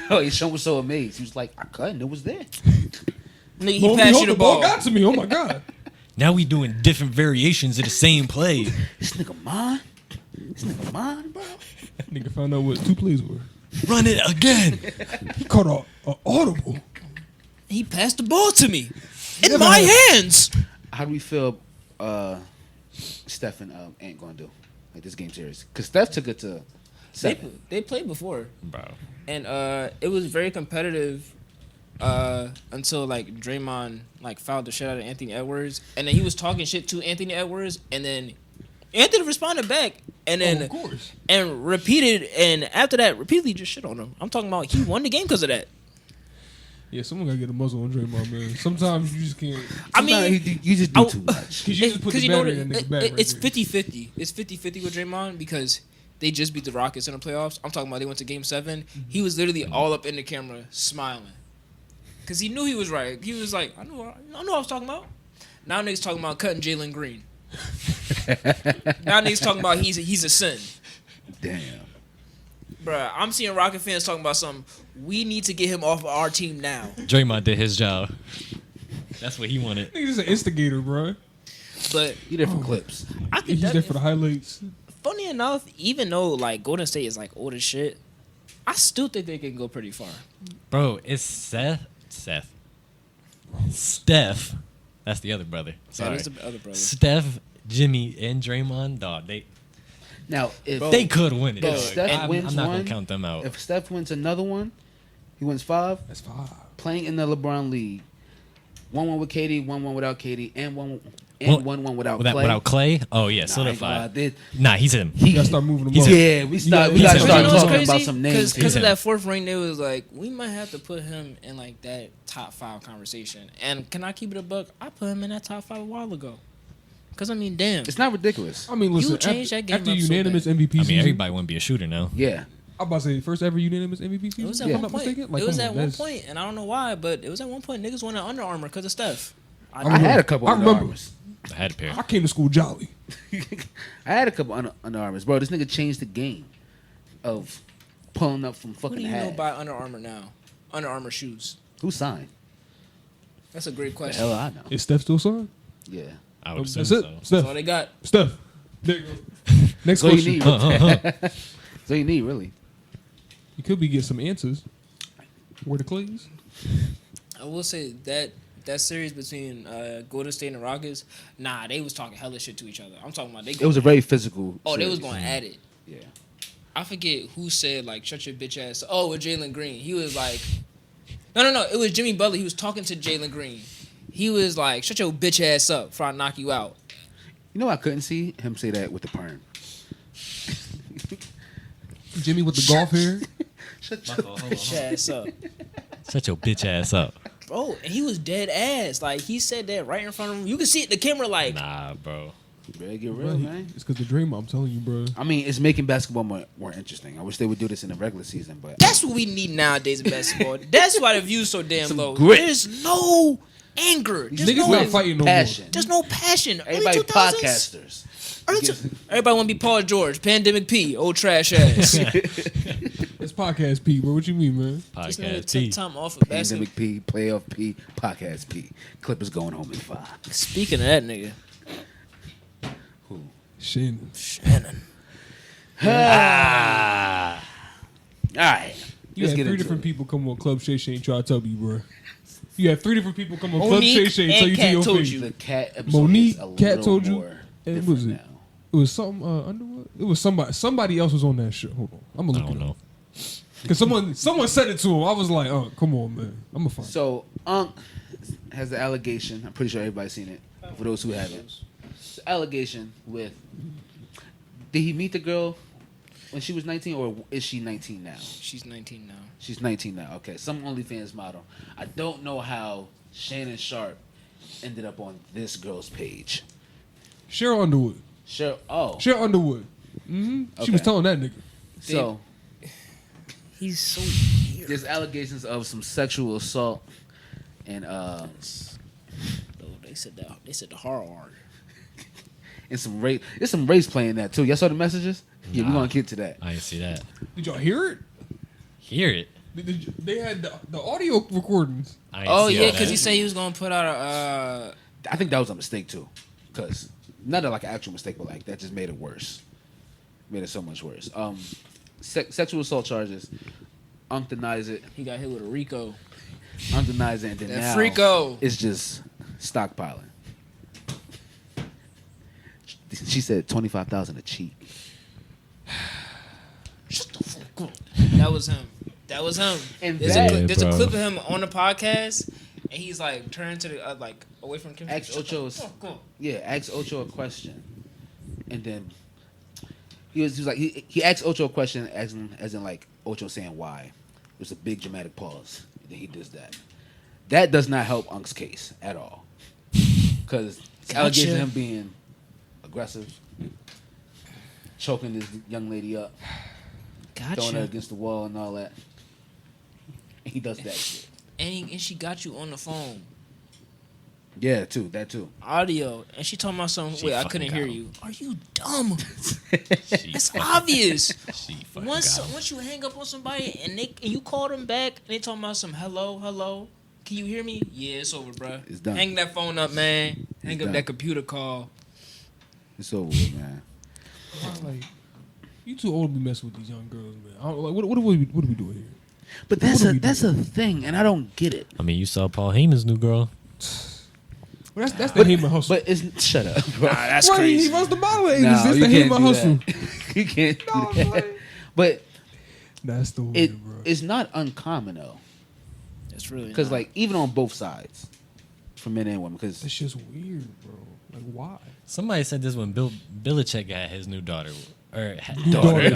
Oh, Shump was so amazed. He was like, I cut and it was there. Nigga, he Lo and passed behold, you the the ball ball. got to me. Oh my god. Now we doing different variations of the same play. This nigga mine? This nigga mine, bro? That nigga found out what 2 plays were. Run it again. He caught a audible. He passed the ball to me in Never my had- hands. How do we feel Steph and Ant going to do? Like this game series? Because Steph took it to 7. They played before, Bro. and it was very competitive until like Draymond like fouled the shit out of Anthony Edwards, and then he was talking shit to Anthony Edwards, and then Anthony responded back, and then Of course. and repeated, and after that repeatedly just shit on him. I'm talking about he won the game because of that. Yeah, someone gotta get a muzzle on Draymond, man. Sometimes you just can't. I mean, Sometimes you just do too much. Cause you just put because the you know battery in that nigga's back. Right it's there. 50-50. It's 50-50 with Draymond because they just beat the Rockets in the playoffs. I'm talking about they went to Game 7. He was literally all up in the camera smiling because he knew he was right. He was like, I knew what I was talking about. Now niggas talking about cutting Jalen Green. Now niggas talking about he's a sin. Damn. Bruh, I'm seeing Rocket fans talking about something. We need to get him off of our team now. Draymond did his job. That's what he wanted. Nigga's just an instigator, bro. But You there for clips. I think He's that, there for the highlights. funny enough, even though like Golden State is like old as shit, I still think they can go pretty far. Bro, it's Steph. That's the other brother. That Sorry. is the other brother. Steph, Jimmy, and Draymond, dog, Now, if they could win it. If dog. Steph I'm wins not one, gonna count them out. if Steph wins another one, he wins 5. That's 5. Playing in the LeBron league, 1-1 with KD, 1-1 without KD, and 1-1 without Clay. Without Clay? Oh yeah, Nah, I ain't gonna lie, solidified. this- Nah, he's him. You gotta start moving them He's up. Yeah, we gotta- gotta he's start him. You know what's talking crazy? about some names. Because here. of that 4th ring, they was like, we might have to put him in like that top 5 conversation. And can I keep it a buck? I put him in that top 5 a while ago. Because I mean, damn. It's not ridiculous. I mean, listen. You changed that game after up so unanimous bad. MVP I mean, season, everybody want to be a shooter now. Yeah. I'm about to say first ever unanimous MVP season. It was at if one I'm not point. mistaken. Like, It was come at on, one that's- point, and I don't know why, but it was at one point niggas wanted Under Armour because of Steph. I had a couple I Under remember. Armours. I had a pair. I came to school jolly. I had a couple Under Armours. Bro, this nigga changed the game of pulling up from Who fucking do you know half. buy Under Armour now? Under Armour shoes. Who signed? That's a great The question. hell I know. Is Steph still signed? Yeah. I would assume That's it. so. That's Steph. all they got. Steph. There you go. Next So you question. need, so you need really. You could be getting some answers. Where the Clays? I will say that series between Golden State and the Rockets, nah, they was talking hella shit to each other. I'm talking about they. It was a very physical. they was series. going at it. Yeah. I forget who said like shut your bitch ass. Oh, with Jalen Green, he was like, no, it was Jimmy Butler. He was talking to Jalen Green. He was like, shut your bitch ass up before I knock you out. You know, I couldn't see him say that with the perm. Jimmy with the golf hair. Shut your Bitch ass up. Shut your bitch ass up. Bro, and he was dead ass. Like, he said that right in front of him. You can see it, the camera, like, Nah, bro. better get Bro, real, man. It's because the dream. I'm telling you, bro. I mean, it's making basketball more interesting. I wish they would do this in the regular season, but that's what we need nowadays in basketball. That's why the view's so damn Some low. grit. There's no anger. There's Niggas no, not fighting no more. passion. there's no passion. Early Everybody 2000s, podcasters. Everybody want to be Paul George, Pandemic P, old trash ass. It's podcast P, bro. What you mean, man? This nigga Podcast took P. time off of basketball. Pandemic P, playoff P, podcast P. Clippers going home in 5. Speaking of that nigga, Shannon. All right. You Let's had get 3 into different it. people come on Club Shay Shay and try to tell you, bro. You had 3 different people come on Club Monique Shay Shay and tell and you to Kat your told face. you. The cat episode Monique, is a Kat little told you, more and different was it? now. It was something Underwood. It was somebody. Somebody else was on that show. Hold on, I'm gonna I look don't it know. up. Cause someone said it to him. I was like, oh, come on, man. I'm gonna find. So, has the allegation. I'm pretty sure everybody's seen it. For those who haven't, the allegation with. Did he meet the girl when she was 19, or is she 19 now? she's 19 now. She's 19 now. Okay, some OnlyFans model. I don't know how Shannon Sharp ended up on this girl's page. Cheryl Underwood. Sure. Oh, Cheryl Underwood. Mm-hmm. She Okay. was telling that nigga. so He's so weird. there's allegations of some sexual assault and Oh, they said the hard R. and some rape. There's some race playing that too. Y'all saw the messages? Yeah, we're Nah. gonna get to that. I didn't see that. Did y'all hear it? Hear it. They had the audio recordings. I didn't Oh see yeah, all because that. he said he was gonna put out a. I think that was a mistake too, because not like an actual mistake, but like that just made it worse. Made it so much worse. Sexual assault charges. Denies it. He got hit with a Rico. Denies it, and then That now Frico. it's just stockpiling. She said 25,000 a cheat. That was him. That was him. And There's, that- there's a bro. clip of him on the podcast, and he's like turned to the like away from Kim. Ask Ocho's. Yeah, ask Ocho a question, and then he was like he asked Ocho a question as in like Ocho saying why. There's a big dramatic pause. And then he does that. That does not help Unk's case at all, because allegation of him being aggressive, choking this young lady up, throwing her against the wall and all that. And he does that shit. And she got you on the phone, Yeah, that too. audio, and she told me something. She Wait, I fucking couldn't got hear him. you. Are you dumb? She It's fucking- obvious. She fucking Once got him. once you hang up on somebody and you call them back and they talking about some hello, can you hear me? Yeah, it's over, bro. It's done. Hang that phone up, man. Hang up done. that computer call. It's over with, man. Like, you too old to be messing with these young girls, man. I don't, like, what are we doing here? But What are we that's a thing, and I don't get it. I mean, you saw Paul Heyman's new girl. Well, that's the Heyman hustle. But it's shut up, bro. That's right, crazy. he runs the modeling No, agency. It's you the can't Heyman do hustle. that. You can't do No, that. like- But That's the way, bro. it's not uncommon though, That's really because not. like even on both sides, for men and women, because It's just weird, bro. Like, why? Somebody said this when Bill Belichick had his new daughter. Or Daughter.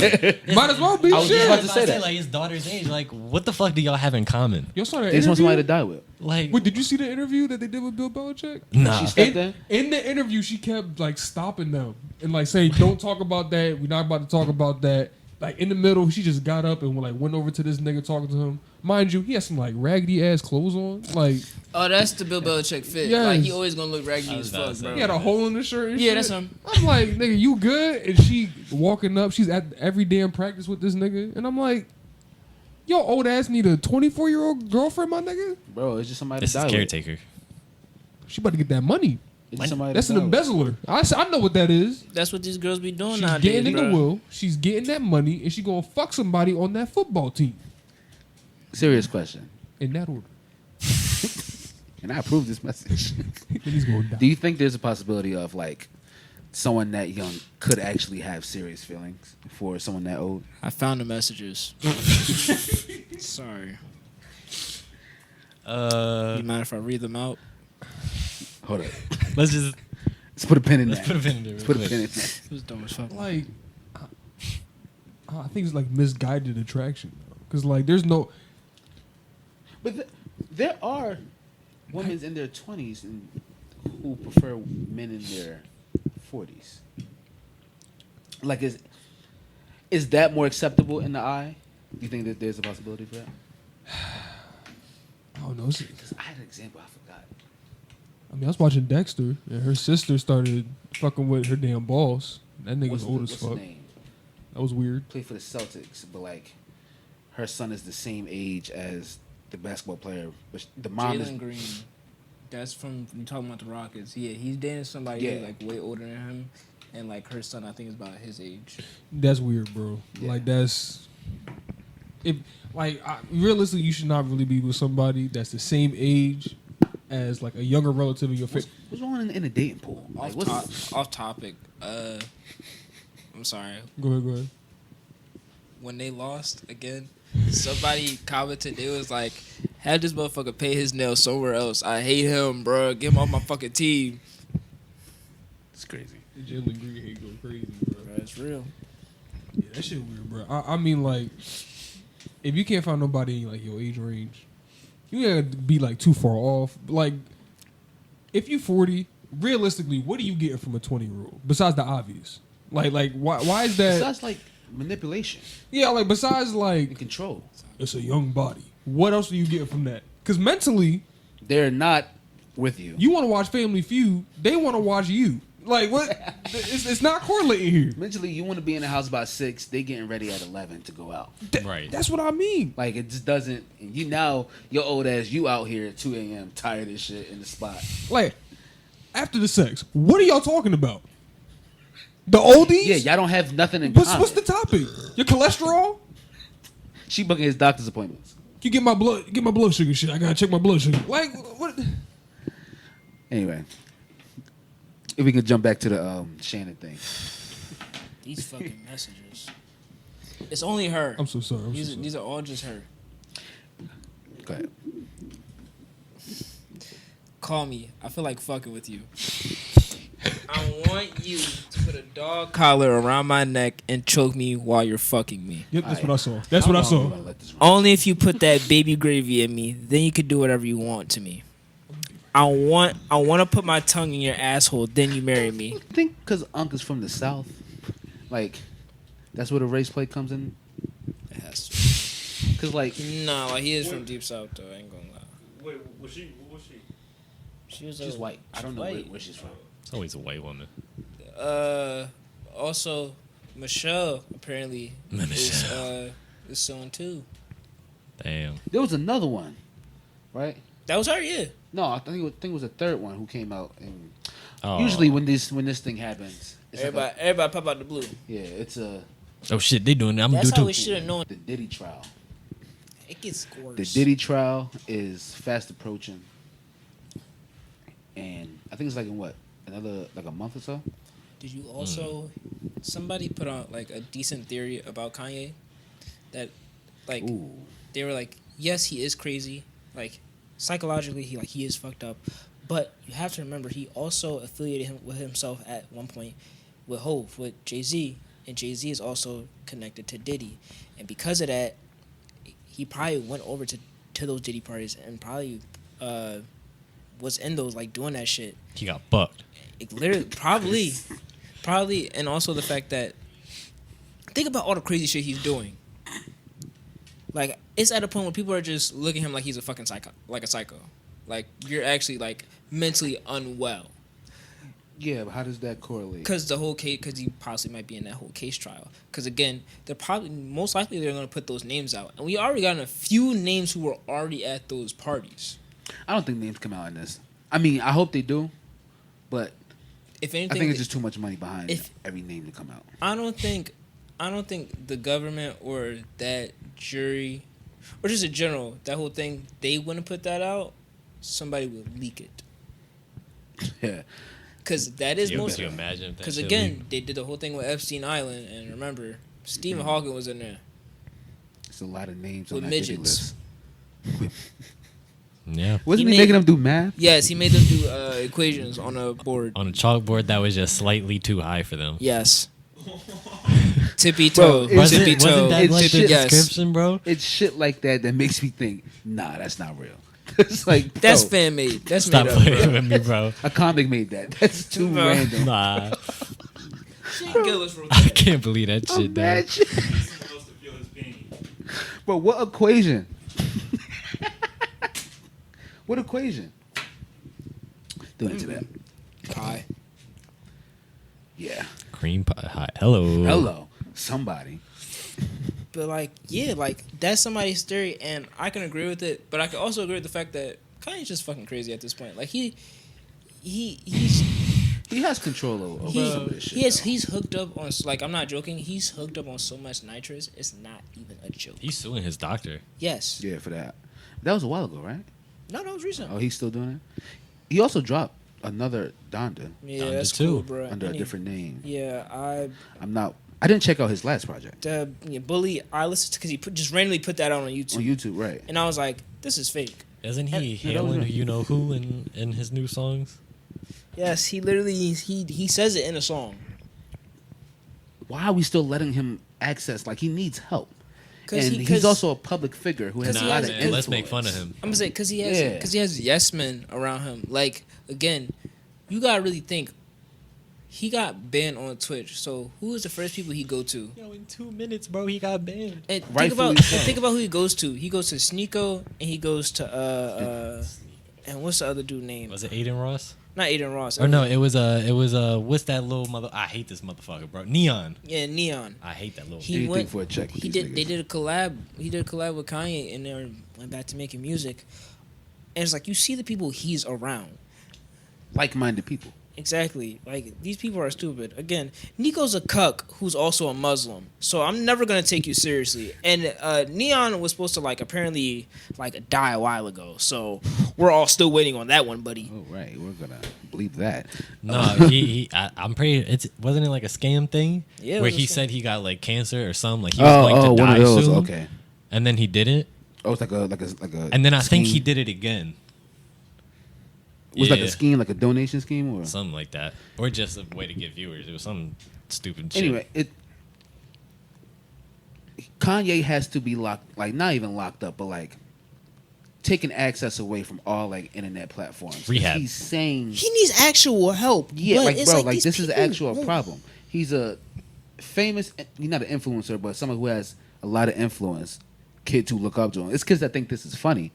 Might as well be I was just shit. about to say that. Like his daughter's age. Like, what the fuck do y'all have in common? Y'all saw that they just want interview? somebody to die with. Like, Wait, did you see the interview that they did with Bill Belichick? nah. She stepped in. In the interview, she kept like stopping them and like saying, "Don't talk about that. We're not about to talk about that." Like in the middle, she just got up and like went over to this nigga talking to him. Mind you, he had some like raggedy ass clothes on. Like Oh, that's the Bill Belichick fit. Yes. Like he always gonna look raggedy I as was about fuck, to bro. say. he had a hole in the shirt. And Yeah, shit. that's him. I'm like, nigga, you good? And she walking up. She's at every damn practice with this nigga, and I'm like, yo, old ass need a 24-year-old girlfriend, my nigga. Bro, it's just somebody This to is die with. caretaker. She about to get that money. It's just somebody That's to an die with. embezzler. I know what that is. That's what these girls be doing She's nowadays, getting in bro. the will. She's getting that money, and she gonna fuck somebody on that football team. Serious question, In that order. and I approve this message. Then he's gonna die. Do you think there's a possibility of like someone that young could actually have serious feelings for someone that old? I found the messages. Sorry. You mind if I read them out? Hold up. Let's just Let's put a pin in let's that. put a pin in there. Let's real put a quick. pin in that. It was dumb as fuck. Like, I think it's like misguided attraction, because like there's no. But there are women in their 20s who prefer men in their 40s. Like, is that more acceptable in the eye? Do you think that there's a possibility for that? I don't know. Because I had an example, I forgot. I mean, I was watching Dexter, and her sister started fucking with her damn boss. That nigga's old as what's fuck. his name? That was weird. Played for the Celtics, but like her son is the same age as the basketball player, but the mom is Jalen Green. That's from you talking about the Rockets. Yeah, he's dating somebody who's like way older than him, and like her son, I think is about his age. That's weird, bro. Yeah. Like that's if realistically, you should not really be with somebody that's the same age as like a younger relative of your family. what's wrong in the dating pool? Like, Off topic. I'm sorry. Go ahead. When they lost again, somebody commented. They was like, "Had this motherfucker pay his nails somewhere else. I hate him, bro. Get him off my fucking team." It's crazy. Jalen Green hate go crazy, bro. That's real. Yeah, that shit weird, bro. I mean, like, if you can't find nobody in like your age range, you gotta be like too far off. Like, if you 40, realistically, what are you getting from a 20-year-old besides the obvious? Like, why is that? That's like manipulation Yeah, like besides and like control. it's a young body. What else are you getting from that? Because mentally, They're not with you. you want to watch Family Feud, they want to watch you. Like what? It's not correlating here. Mentally, you want to be in the house by 6. They getting ready at 11 to go out. Right. That's what I mean. Like it just doesn't. And you now your old ass, you out here at 2 a.m. tired of shit in the spot. Like after the sex, what are y'all talking about? The oldies? Yeah, y'all don't have nothing in What's common. the topic? Your cholesterol? She booking his doctor's appointments. You get my blood sugar shit. I gotta check my blood sugar. Like what? Anyway, if we can jump back to the Shannon thing. These fucking messages. It's only her. I'm so sorry. These are all just her. Go ahead. Call me. I feel like fucking with you. I want you to put a dog collar around my neck and choke me while you're fucking me. Yep, that's what I saw. That's what I saw. Only if you put that baby gravy in me, then you could do whatever you want to me. I want to put my tongue in your asshole, then you marry me. I think because Unc is from the South, like that's where the race play comes in. It has to. Cause like No, like he is from deep south though. I ain't gonna lie. Wait, what was she? She was she's white. I don't know where she's from. It's always a white woman. Also, Michelle apparently is soon too. Damn. There was another one, right? That was her, yeah. No, I think it was the third one who came out. And Oh. usually when this thing happens, it's Everybody pop out the blue. it's a Oh shit, they doing it. I'm gonna That's do how it we too. should have known. the Diddy trial. It gets The worse. Diddy trial is fast approaching, and I think it's like in what another like a month or so. Did you also? Somebody put on like a decent theory about Kanye, that like Ooh, they were like, yes, he is crazy, like psychologically he is fucked up, but you have to remember he also affiliated him with himself at one point with Hov, with Jay-Z, and Jay-Z is also connected to Diddy, and because of that, he probably went over to those Diddy parties and probably was in those like doing that shit. He got bucked. It literally, probably, and also the fact that think about all the crazy shit he's doing. Like it's at a point where people are just looking at him like he's a fucking psycho, like a psycho. Like you're actually like mentally unwell. yeah, but how does that correlate? Because the whole case, because he possibly might be in that whole case trial. Because again, most likely they're going to put those names out, and we already gotten a few names who were already at those parties. I don't think names come out in this. I mean, I hope they do, but If I anything, think it's just too much money behind if- every name to come out. I don't think the government or that jury, or just in general, that whole thing, they wouldn't put that out. Somebody would leak it. Yeah, Because that is Yo, most. could you imagine if that Because shit again, leaked? they did the whole thing with Epstein Island, and remember, Stephen Hawking was in there. it's a lot of names With on that Diddy midgets. list. Yeah. Wasn't He he made- making them do math? Yes, he made them do equations on a board. On a chalkboard that was just slightly too high for them. Yes. Tippy toe. Bro, Tippy toe. Wasn't that It's like the shit. Yes. description, bro? It's shit like that that makes me think, nah, that's not real. It's like, bro, That's fan made. That's Stop made up, playing bro. with me, bro. a comic made that. That's too Bro. random. Nah, Shane Gillis wrote I that. can't believe that shit, dog. Imagine. Someone else to feel his pain. But what equation? What equation? Don't answer that. Pie. Yeah. Cream pie. Hi. Hello. Hello. Somebody. But like, yeah, like that's somebody's theory, and I can agree with it. But I can also agree with the fact that Kanye's just fucking crazy at this point. Like he's He has control over some of this shit. he's hooked up on, like, I'm not joking. He's hooked up on so much nitrous, it's not even a joke. He's suing his doctor. Yes. Yeah, for that. That was a while ago, right? No, that was recent. Oh, he's still doing it. He also dropped another Donda Yeah, Donda that's too. cool, bro. under a different name. Yeah, I didn't check out his last project Bully. I listened to because he just randomly put that out on YouTube. on YouTube, right? And I was like, this is fake. Isn't he that was hailing right. you know who in his new songs? Yes, he literally he says it in a song. Why are we still letting him access? Like, he needs help. And he's 'cause- also a public figure who has a lot of man, influence. let's make fun of him. I'm gonna say because he Yeah. has yes men around him. Like, again, you gotta really think. He got banned on Twitch, so who is the first people he go to? Yo, in 2 minutes, bro, he got banned. And Rightfully so. think about who he goes to. He goes to Sneeko, and he goes to and what's the other dude name? Was it Aiden Ross? Not Aiden Ross. Or no, it was what's that little mother? I hate this motherfucker, bro. Neon. Yeah, Neon. I hate that little. He Anything went for a check with He these did. niggas. They did a collab. He did a collab with Kanye, and then went back to making music. And it's like you see the people he's around. Like-minded people. Exactly. Like, these people are stupid. Again, Nico's a cuck who's also a Muslim. So I'm never going to take you seriously. And Neon was supposed to, like, apparently, like, die a while ago. So we're all still waiting on that one, buddy. Oh, right. We're going to believe that. No, I'm pretty. Wasn't it like a scam thing? Yeah, it where was a he scam. said he got like cancer or something. Like he was going to one die of those. soon. Okay. And then he didn't. Oh, it's like a. And then I think scheme. he did it again. Was it like a scheme, like a donation scheme, or something like that, or just a way to get viewers. It was some stupid shit. anyway, Kanye has to be locked, like not even locked up, but like taking access away from all like internet platforms. Rehab. He's saying, He needs actual help. yeah, but like it's bro, like these this is people actual won't- problem. He's a famous, he's not an influencer, but someone who has a lot of influence. Kids who look up to him. It's kids that think this is funny,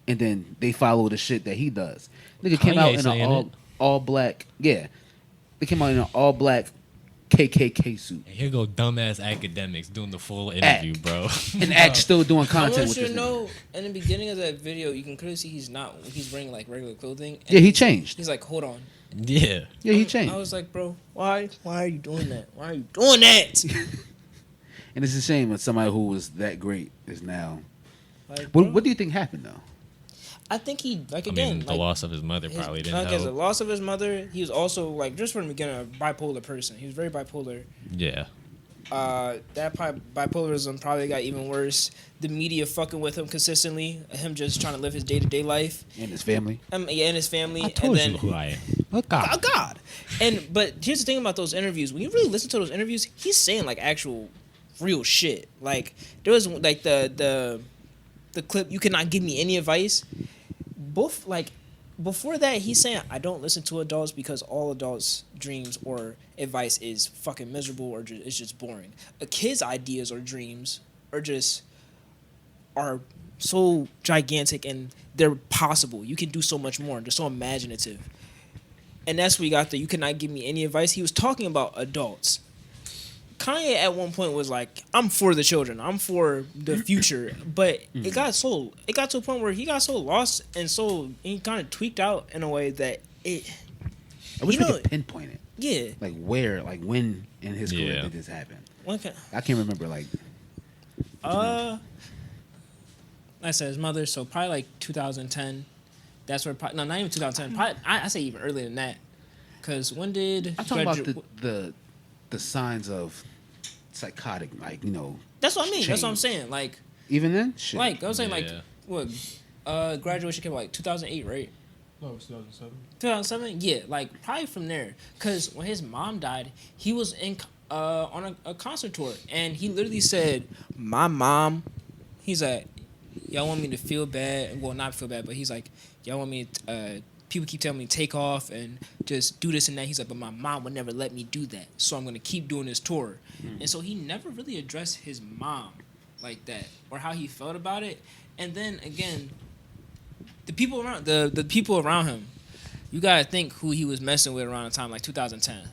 and then they follow the shit that he does. Nigga came Kanye out in saying an it. all black, yeah. They came out in an all black KKK suit. And here go dumbass academics doing the full interview, Act. bro. And Act still doing I content want with you this to nigga. know, in the beginning of that video, you can clearly see he's wearing like regular clothing. And Yeah, he changed. He's like, hold on. Yeah. Yeah, he changed. I was like, bro, why are you doing that? Why are you doing that? And it's a shame that somebody who was that great is now. Like, What bro, do you think happened though? I think he, like, I again, mean, the like, loss of his mother probably didn't as the help. loss of his mother, he was also, like, just from the beginning, a bipolar person. He was very bipolar. Yeah. That bipolarism probably got even worse. The media fucking with him consistently. Him just trying to live his day-to-day life. And his family. Yeah, and his family. I told and then, you who I am. Oh, Oh, God. But here's the thing about those interviews. When you really listen to those interviews, he's saying, like, actual real shit. Like, there was, like, the clip, "You cannot give me any advice." Before that, he's saying, I don't listen to adults because all adults' dreams or advice is fucking miserable or it's just boring. A kid's ideas or dreams are so gigantic and they're possible. You can do so much more. They're so imaginative. And that's where you got the "you cannot give me any advice." He was talking about adults. Kanye at one point was like, I'm for the children. I'm for the future. But it got to a point where he got so lost and he kind of tweaked out in a way that I wish you we know, could pinpoint it. yeah. Like where, like when in his career Yeah. did this happen? One can, I can't remember. Like, like I said, his mother, so probably like 2010. That's where, no, not even 2010. Probably, I say even earlier than that. Because when did... I'm talking about the signs of psychotic, like, you know. That's what I mean. That's what I'm change. saying. Like, Even then, shit. I was saying, like, Yeah. what? Graduation came out like 2008, right? No, it's 2007. 2007? Yeah, like probably from there. Because when his mom died, he was on a concert tour. And he literally said, my mom, he's like, y'all want me to feel bad? Well, not feel bad, but he's like, y'all want me to, people keep telling me to take off and just do this and that. He's like, but my mom would never let me do that. So I'm going to keep doing this tour. And so he never really addressed his mom like that or how he felt about it. And then again, the people around the people around him, You gotta think who he was messing with around the time like 2010.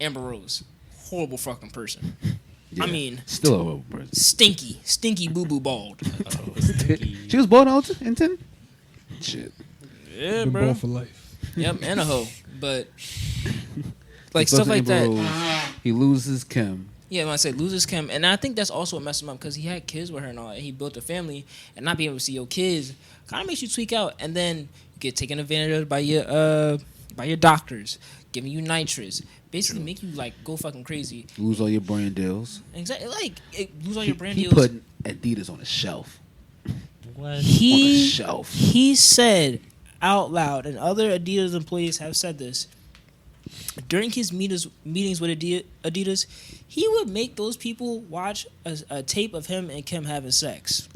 Amber Rose, horrible fucking person. I mean, still a horrible person. Stinky boo boo bald. She was born in 10? Shit. Yeah, Been bro. born for life. Yep, and a hoe, but like stuff like that. He loses Kim. Yeah, when I say loses Kim, and I think that's also what messed him up because he had kids with her and all that. He built a family, and not being able to see your kids kind of makes you tweak out, and then you get taken advantage of by your doctors, giving you nitrous, basically make you like go fucking crazy. Lose all your brand deals. Exactly, lose all your brand He deals. put Adidas on a shelf. What? On a He shelf. he said out loud, and other Adidas employees have said this. During his meetings with Adidas, he would make those people watch a tape of him and Kim having sex.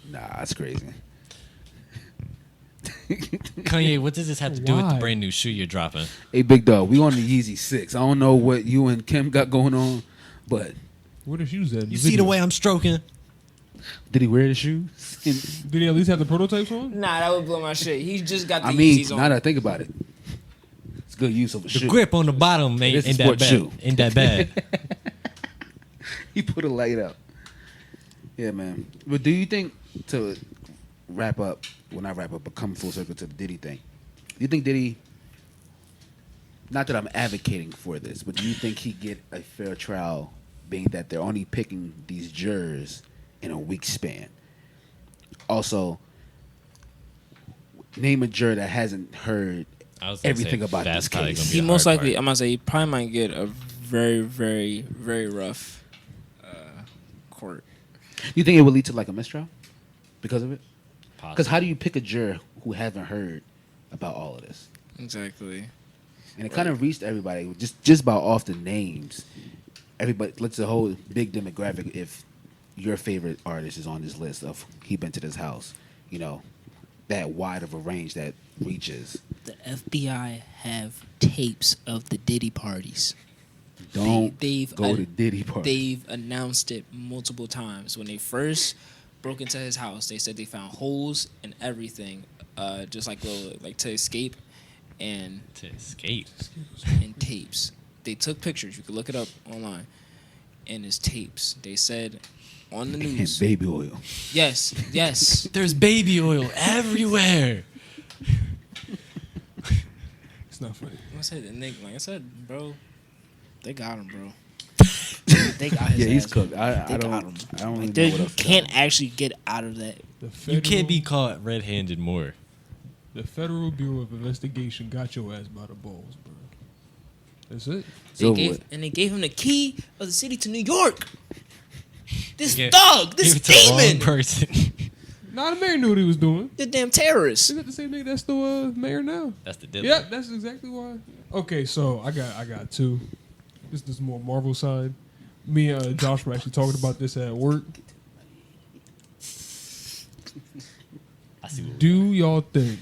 Nah, that's crazy. Kanye, what does this have to do with the Why? brand new shoe you're dropping? Hey, big dog, we on the Yeezy 6. I don't know what you and Kim got going on, but Where the shoes at? in You the see the video? way I'm stroking? did he wear the shoes? Did he at least have the prototypes on? Nah, that would blow my shit. He just got the I mean, Yeezys now on. that I think about it, it's good use of a The shoe. grip on the bottom ain't, This is ain't that sports bad. shoe. Ain't that bad. He put a light up. Yeah, man. But do you think, to wrap up, well, not wrap up, but come full circle to the Diddy thing, do you think Diddy, not that I'm advocating for this, but do you think he get a fair trial being that they're only picking these jurors in a week span? Also, name a juror that hasn't heard I was gonna everything say, about that's this probably case. gonna be He the most hard likely, part. I'm gonna say, he probably might get a very, very, very rough court. You think it would lead to like a mistrial because of it? Possible. Because how do you pick a juror who haven't heard about all of this? Exactly. And it kind of reached everybody just about off the names. Everybody, let's a whole big demographic. If your favorite artist is on this list of he been to this house, you know, that wide of a range that reaches. The FBI have tapes of the Diddy parties. Don't They've go to Diddy party. They've announced it multiple times. When they first broke into his house, they said they found holes and everything, just like to escape, and To escape. and tapes. They took pictures. You can look it up online. And his tapes. They said on the And news. baby oil. Yes, yes. There's baby oil everywhere. It's not funny. Like I said, bro, they got him, bro. They got his Yeah, he's ass. cooked. I They don't got him. I don't really Like, know you what else to can't tell actually get out of that. You can't be caught red-handed more. The Federal Bureau of Investigation got your ass by the balls, bro. That's it. It's over with. They gave him the key of the city to New York. This Give- thug, this Give it to the wrong demon, person. Nah, the mayor knew what he was doing. the damn terrorist. Is that the same nigga that's the mayor now? That's the deal. Yep, that's exactly why. Okay, so I got two. This is more Marvel side. Me and Josh were actually talking about this at work. I see what Do y'all think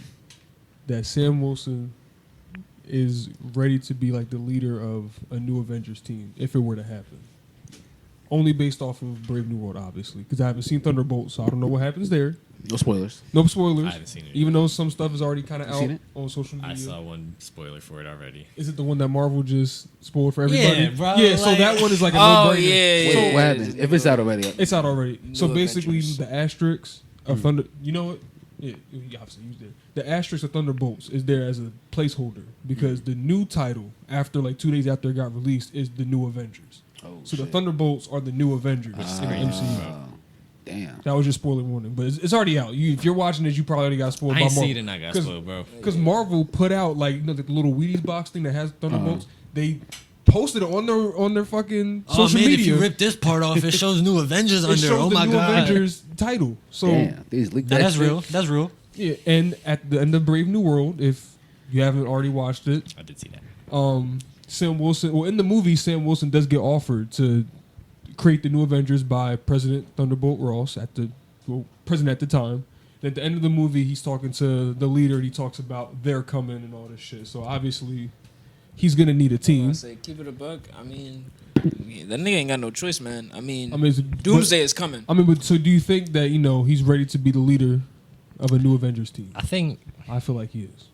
that Sam Wilson is ready to be like the leader of a new Avengers team if it were to happen? Only based off of Brave New World, obviously, because I haven't seen Thunderbolt, so I don't know what happens there. No spoilers. No spoilers. I haven't seen it Even though some stuff is already kind of You out seen it? on social I media. saw one spoiler for it already. Is it the one that Marvel just spoiled for everybody? Yeah, bro, Yeah, so like- that one is like a Oh, no-brainer. yeah, Wait, yeah. what happened? If it's out already, It's out already. So New basically, Avengers. the asterisk of Thunder. You know what? Yeah, you obviously used it. The asterisk of Thunderbolts is there as a placeholder because the new title, after like 2 days after it got released, is the New Avengers. Oh, So the shit. Thunderbolts are the New Avengers in the crazy, MCU. bro. Damn. That was your spoiler warning, but it's already out. If you're watching this, you probably already got spoiled I by ain't Marvel. seen it and I got spoiled, bro. Because Marvel put out like the little Wheaties box thing that has Thunderbolts. They posted it on their fucking Oh social man, media. if you rip this part off, it shows New Avengers it under. shows Oh the my New god. Avengers title. So Damn. These leaked Nah, that that's shit. real. That's real. yeah, and at the end of Brave New World, if you haven't already watched it, I did see that. Sam Wilson. Well, in the movie, Sam Wilson does get offered to create the New Avengers by President Thunderbolt Ross president at the time. And at the end of the movie, he's talking to the leader. And he talks about their coming and all this shit. So obviously, he's gonna need a I team. say keep it a buck. I mean, that nigga ain't got no choice, man. I mean, Doomsday. Doomsday is coming. But so do you think that he's ready to be the leader of a new Avengers team? I think I feel like he is.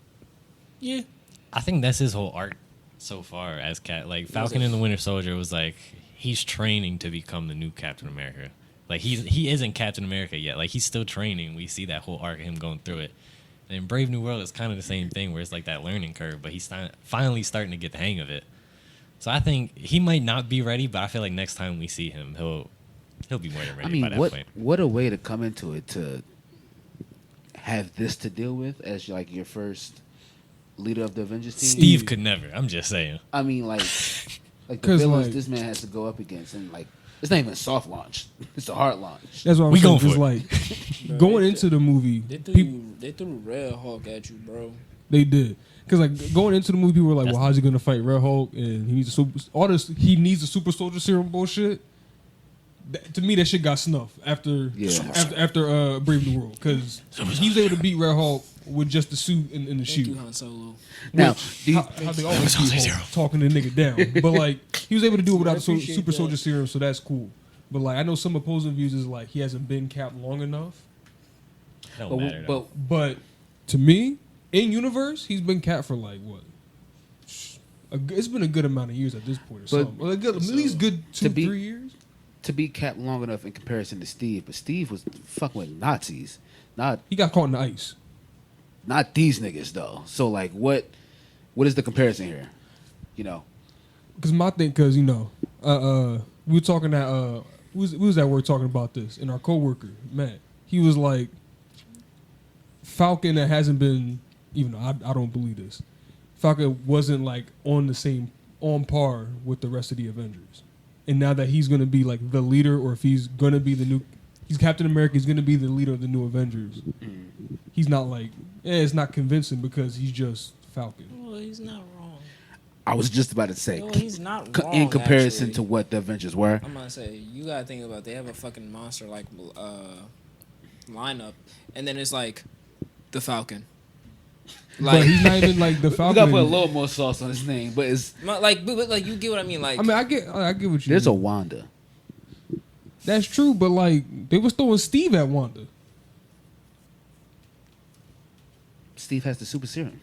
Yeah. I think that's his whole arc so far as Cap. Like Falcon and the Winter Soldier was like he's training to become the new Captain America. Like he isn't Captain America yet. Like he's still training. We see that whole arc of him going through it. And in Brave New World, it's kind of the same thing where it's like that learning curve, but he's finally starting to get the hang of it. So I think he might not be ready, but I feel like next time we see him, he'll be more than ready by that point. What a way to come into it, to have this to deal with as like your first leader of the Avengers team. Steve could never. I'm just saying. I mean, like the villains this man has to go up against, and like it's not even a soft launch; it's a hard launch. That's what I'm We saying. going It's for like Bro, going into the movie. They threw Red Hulk at you, bro. They did. Because like going into the movie, people were like, "Well, how's he gonna fight Red Hulk?" And he needs he needs a super soldier serum bullshit. To me, that shit got snuffed after Brave New World, because he was able to beat Red Hulk with just the suit and the Thank shield. you, Han Solo. Now, How they always do Hulk, talking the nigga down, but like he was able to do it without the super soldier serum, so that's cool. But like I know some opposing views is like he hasn't been Cap long enough. Don't matter. Though. But to me, in universe, he's been Cap for like what? It's been a good amount of years at this point, or something. Well, at least good 2-3 years. To be Cap long enough in comparison to Steve, but Steve was fucking with Nazis, He got caught in the ice. not these niggas though. So like, what is the comparison here? You know, Because my thing, because you know, we were talking at we was at work talking about this, and our coworker Matt, he was like, Falcon that hasn't been, even though I don't believe this, Falcon wasn't like on par with the rest of the Avengers, and now that he's gonna be like the leader, or if he's gonna be he's Captain America, he's gonna be the leader of the new Avengers. He's not like, it's not convincing because he's just Falcon. Well, he's not wrong. I was just about to say, No, he's not wrong. in comparison actually. to what the Avengers were. I'm gonna say you gotta think about they have a fucking monster like lineup, and then it's like the Falcon. But he's not even like the We Falcon. gotta put a little more sauce on his name, but it's but like you get what I mean. Like I mean, I get what you there's a mean. Wanda. That's true, but like they was throwing Steve at Wanda. Steve has the super serum.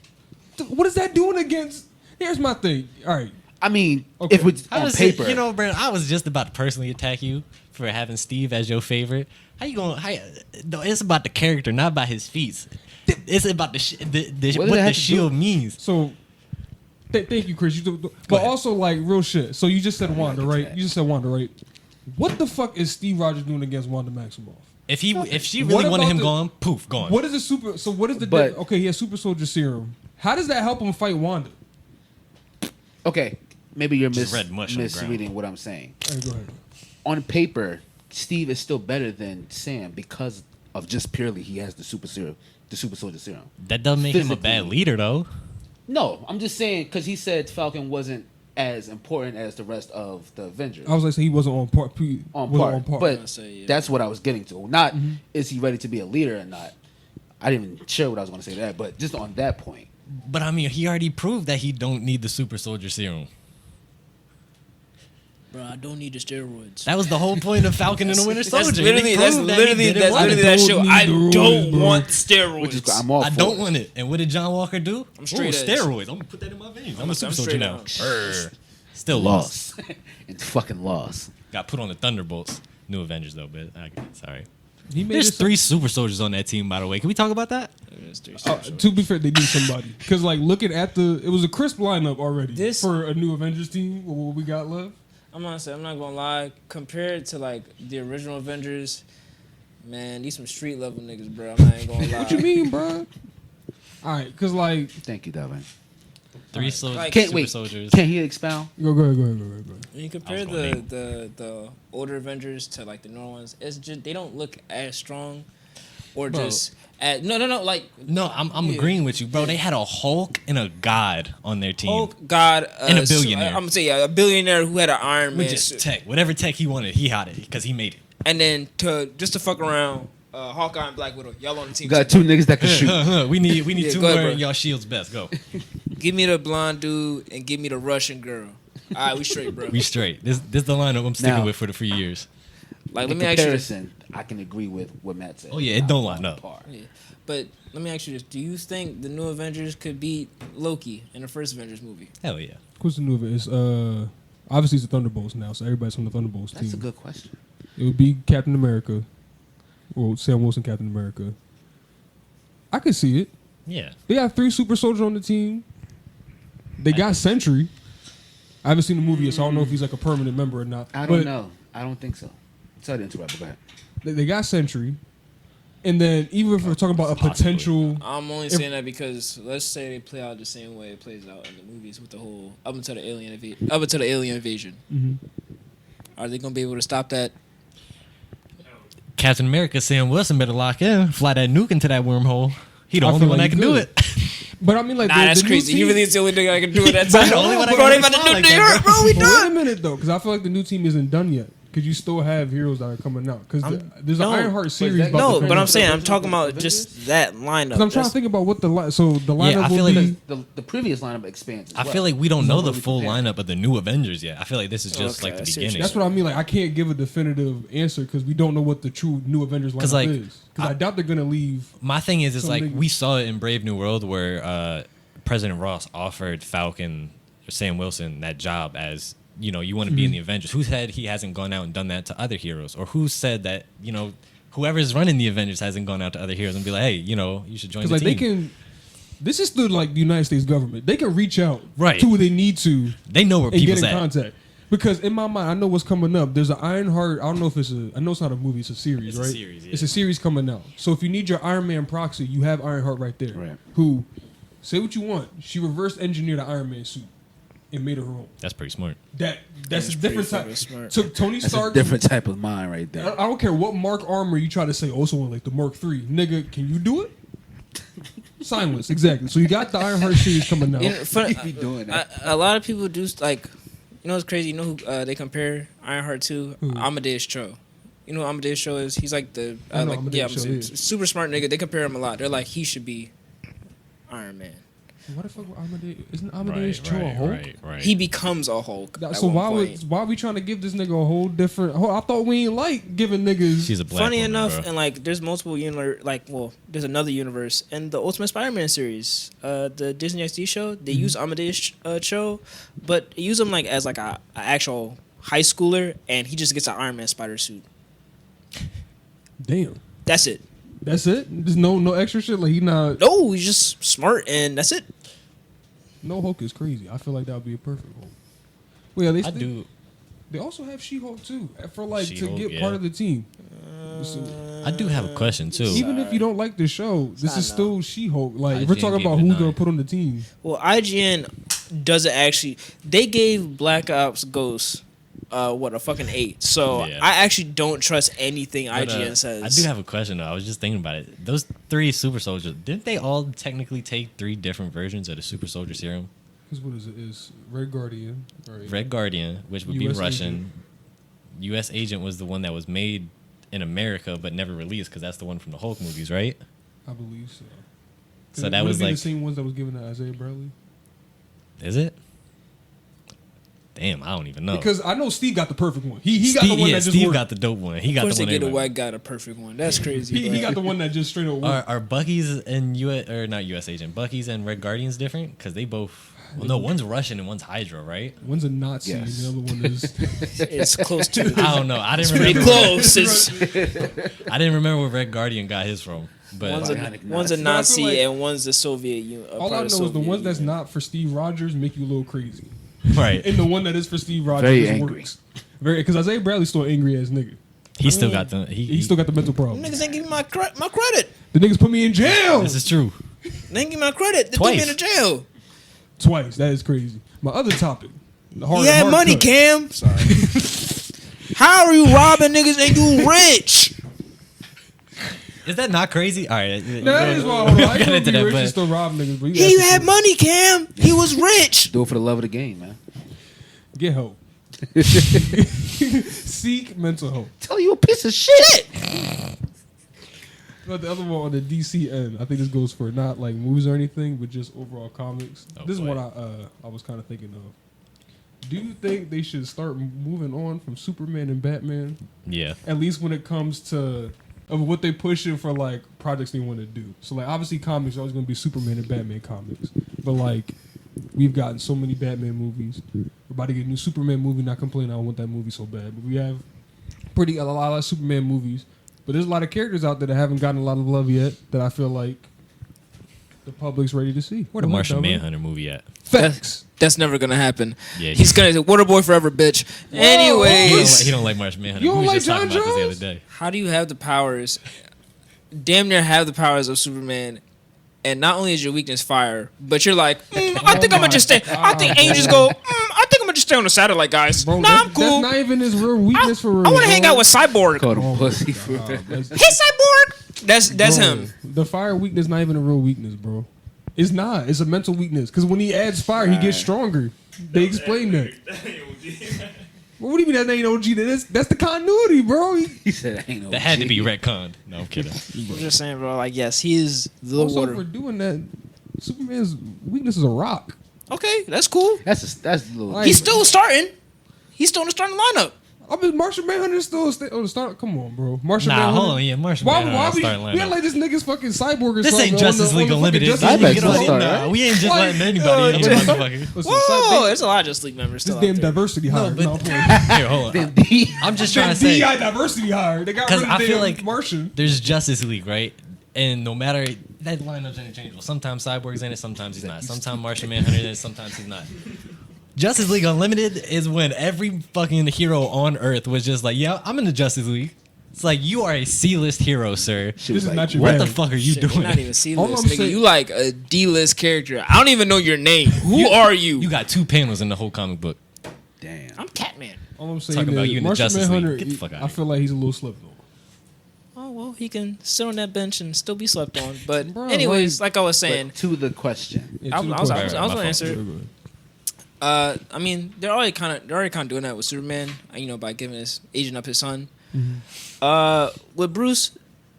What is that doing against? Here's my thing. All right, I mean, Okay. if it's I on was paper, you know, Brandon, I was just about to personally attack you for having Steve as your favorite. How you going? No, it's about the character, not about his feats. It's about what the shield means. so thank you, Chris. But also like real shit. So you just said Wanda, right? You just said Wanda, right? What the fuck is Steve Rogers doing against Wanda Maximoff? If she What really wanted about him the- gone, poof, gone. What is the super? So what is the? But- Okay, he has super soldier serum. How does that help him fight Wanda? okay, maybe you're Just red mush on the misreading what I'm saying. All right, go ahead. On paper, Steve is still better than Sam because of just purely he has the super serum, the super soldier serum. That doesn't make him a bad Physically. leader, though. No, I'm just saying because he said Falcon wasn't as important as the rest of the Avengers. I was like, say he wasn't on par. on par. But I'd say, yeah. that's what I was getting to. Not is he ready to be a leader or not. I didn't even share what I was going to say that, but just on that point. But I mean, he already proved that he don't need the super soldier serum. bro, I don't need the steroids. That was the whole point of Falcon and the Winter Soldier. That's literally He that's proved that he literally didn't that's want literally it. that show. I Don't need don't steroids, bro. want Which steroids. is I'm all I for don't it. want it. And what did John Walker do? I'm straight edge. steroids. I'm gonna put that in my veins. I'm a super soldier straight now. on. Still lost. Lost. And fucking lost. Got put on the Thunderbolts. New Avengers though, but sorry. He made There's it 3 super soldiers on that team, by the way. Can we talk about that? To be fair, they need somebody because, like, looking at it was a crisp lineup already for a new Avengers team. What we got left? I'm not gonna lie. Compared to like the original Avengers, man, these some street level niggas, bro. I'm not even gonna lie. What you mean, bro? All right, because like, Thank you, Darvin. 3 soldiers, Like- super soldiers. Can he expound? go ahead. When you compare I was gonna the older Avengers to like the newer ones, it's just they don't look as strong, or Bro. just as no. Like No, I'm Yeah. agreeing with you, bro. They had a Hulk and a God on their team. Hulk, God, And a billionaire. I'm gonna say a billionaire who had an Iron With Man just suit. tech, whatever tech he wanted, he had it because he made it. And then just to fuck around, Hawkeye and Black Widow, y'all on the team. You got 2 niggas that can shoot. we need Yeah, 2 go ahead, more bro. in y'all shields best. Go. Give me the blonde dude and give me the Russian girl. All right, we straight, bro. We straight. This the lineup I'm sticking Now- with for the 3 years. Like, In let me ask you this. comparison, I can agree with what Matt said. Oh yeah, it don't line up. Par. Yeah. But let me ask you this: do you think the new Avengers could beat Loki in the first Avengers movie? Hell yeah. Who's the new event? It's obviously it's the Thunderbolts now, so everybody's from the Thunderbolts team. That's a good question. It would be Captain America. Well, Sam Wilson, Captain America. I could see it. Yeah. They got 3 super soldiers on the team. They got Sentry. I haven't seen the movie yet, so I don't know if he's like a permanent member or not. I don't know. I don't think so. Sorry to interrupt, but go ahead. They got Sentry. And then even if we're talking about a potential... I'm only saying that because let's say they play out the same way it plays out in the movies with the whole up until the alien invasion. Mm-hmm. Are they gonna be able to stop that? Captain America, Sam Wilson better lock in, fly that nuke into that wormhole. He the I only feel one like that he can do could. it. But I mean, like, Nah, the that's new crazy. He team- really is the only nigga I can do it. That's the only one I bro, can they do about to it nuke like New that, York, bro. We But wait a done. minute, though, because I feel like the new team isn't done yet. Because you still have heroes that are coming out. Because there's an Ironheart series. that- about No, to come but I'm out. saying I'm talking about just that lineup. Because I'm trying to think about what the lineup I will feel like be. The previous lineup expands. I feel like we don't know the What we full compare. lineup of the new Avengers yet. I feel like this is just Okay, like I the see what beginning. That's what I mean. Like, I can't give a definitive answer because we don't know what the true new Avengers lineup 'Cause, like, is. Because I doubt they're gonna leave. My thing is, So like nigga- we saw it in Brave New World where President Ross offered Falcon or Sam Wilson that job as, you know, you want to be in the Avengers. Who said he hasn't gone out and done that to other heroes? Or who said that, you know, whoever's running the Avengers hasn't gone out to other heroes and be like, hey, you know, you should join Because the like team. they can. This is the like the United States government. They can reach out Right. to who they need to They know where and get people's in at. contact. Because in my mind, I know what's coming up. There's an Ironheart. I don't know if it's a. I know it's not a movie. It's a series, It's a right? series, yeah. It's a series coming out. So if you need your Iron Man proxy, you have Ironheart right there. Right. Who, say what you want. She reverse engineered the Iron Man suit and made her her own. That's pretty smart. That's a different type. fucking smart. Took Tony That's Stark. a different type of mind right I there. I don't care what Mark armor you try to say. Also, like the Mark III, nigga, can you do it? Silence, exactly. So you got the Ironheart series coming out. You know, He be doing that. a lot of people do like, you know, what's crazy. You know who they compare Ironheart to? Amadeus Cho. You know who Amadeus Cho is? He's like the I know like Amadeus Cho, yeah. super smart nigga. They compare him a lot. They're like he should be Iron Man. What the fuck? Isn't Amadeus Cho a Hulk? right. He becomes a Hulk. That- at so one point. why are we trying to give this nigga a whole different? I thought we ain't like giving niggas. She's a black Funny woman, enough, bro. and like there's multiple there's another universe in the Ultimate Spider-Man series, the Disney XD show. They use Amadeus Cho, but they use him like as like a actual high schooler, and he just gets an Iron Man spider suit. Damn. That's it. That's it. There's no extra shit. Like he not. No, he's just smart, and that's it. No Hulk is crazy. I feel like that would be a perfect Hulk. Well, yeah, I do. They also have She-Hulk too for like to She-Hulk, get yeah. part of the team. I do have a question too. Even if you don't like the show, this is still She-Hulk. Like we're IGN talking gave about it a who's 9. gonna put on the team. Well, IGN doesn't actually. They gave Black Ops Ghost a fucking 8. So Yeah. I actually don't trust anything But, IGN says. I do have a question though. I was just thinking about it. Those 3 super soldiers, didn't they all technically take 3 different versions of the super soldier serum? Because what is it? Is Red Guardian? Right. Red Guardian, which would US be Russian. Agent. U.S. Agent was the one that was made in America but never released because that's the one from the Hulk movies, right? I believe so. So that Would it was be like, the same ones that was given to Isaiah Bradley. is it? Damn, I don't even know. Because I know Steve got the perfect one. He got the one that just Steve worked. got the dope one. He of got course, the they one. get a everybody- white guy the perfect one. That's crazy. He bro. got the one that just straight up worked. Are Bucky's and U.S. or not U.S. Agent? Bucky's and Red Guardian's different because they both. Well, no, one's Russian and one's Hydra, right? One's a Nazi and Yes. the other one is. It's close to. I don't know. I didn't Pretty remember. close. It's, I didn't remember where Red Guardian got his from. But one's Bionic a Nazi. Nazi like- and one's the Soviet Union. All I know is the ones that's not for Steve Rogers make you a little crazy, right, and the one that is for Steve Rogers Very just angry. works. Very because Isaiah Bradley's still angry ass nigga. he still got the. He still got the mental problem. Niggas ain't give me my credit. The niggas put me in jail This is true. They ain't give me my credit. They Twice. threw me in the jail. twice. That is crazy. My other topic. The hard, He had hard money, cut. Cam. Sorry. How are you robbing niggas and you rich? Is that not crazy? All right. That is why hold on. I Get can't into be that, rich and but- still rob niggas. But you He asking had for- money, Cam. He was rich. Do it for the love of the game, man. Get help. Seek mental help. Tell you a piece of shit. But the other one on the DC end, I think this goes for not like movies or anything, but just overall comics. Oh, This is boy. what I was kind of thinking of. Do you think they should start moving on from Superman and Batman? Yeah. At least when it comes to of what they pushing for like projects they want to do. So like obviously comics are always gonna be Superman and Batman comics, but like we've gotten so many Batman movies. We're about to get a new Superman movie. Not complaining, I don't want that movie so bad, but we have a lot of Superman movies. But there's a lot of characters out there that haven't gotten a lot of love yet that I feel like the public's ready to see. Where the Martian Manhunter movie at? Facts. That's never gonna happen. Yeah, he's gonna say Waterboy forever, bitch. Anyways, he don't like Martian Manhunter. You don't We was like just talking John about this the Jones? other day. how do you have the powers? Damn near have the powers of Superman, and not only is your weakness fire, but you're like, I think I'm gonna just stay. I think angels go. I think I'm gonna just stay on the satellite, guys. Bro, nah, I'm cool. That's not even his real weakness for real. I want to hang out with Cyborg. Called him Oh my pussy. God, that's- Hey, Cyborg. That's Bro, him. The fire weakness not even a real weakness, bro. It's not. It's a mental weakness. Because when he adds fire, he gets stronger. They explain that. Well, what do you mean that ain't OG? That's the continuity, bro. He said, "Ain't no." That had to be G." retconned. No, I'm kidding. I'm just saying, bro. Like, yes, he is the Also, water. for doing that, Superman's weakness is a rock. Okay, that's cool. That's a little. Like- He's still starting. He's still in the starting lineup. I mean, Martian Manhunter still the start. Come on, bro. Martian Nah, Manhunter. hold on. Yeah, Martian Why Manhunter we starting act lineup. like this nigga's fucking cyborg or This something? ain't on Justice the League fucking Unlimited. Justice Cyborg's League. gonna start, Nah, right? we ain't just Like, letting anybody in, motherfucker. Listen, Whoa, there's a lot of Justice League members this still damn out there. diversity hire. but- No, I'm playing. Here, hold on. Then D. I'm just trying to That say, DI diversity hire. They got 'cause rid of I the feel damn like- Martian. there's Justice League, right? And no matter that lineup's interchangeable. Sometimes Cyborg's in it, sometimes he's not. Sometimes Martian Manhunter in it, sometimes he's not. Justice League Unlimited is when every fucking hero on Earth was just like, yeah, I'm in the Justice League. It's like, you are a C-list hero, sir. She This was is like, not your What bag. the fuck are you Shit, you're doing? not even All C-list, I'm nigga. saying- You like a D-list character. I don't even know your name. Who are you? You got 2 panels in the whole comic book. Damn. I'm Catman. All I'm saying Talking about is you in the Martian Justice League. Manhunter, Get the fuck outta I feel like he's a little slept on. Oh well, he can sit on that bench and still be slept on. But Bro, anyways, like I was saying, But to the question. Yeah, I to the was question. gonna My answer. Go ahead. I mean, they're already kind of doing that with Superman. You know, by giving his aging up his son. With Bruce,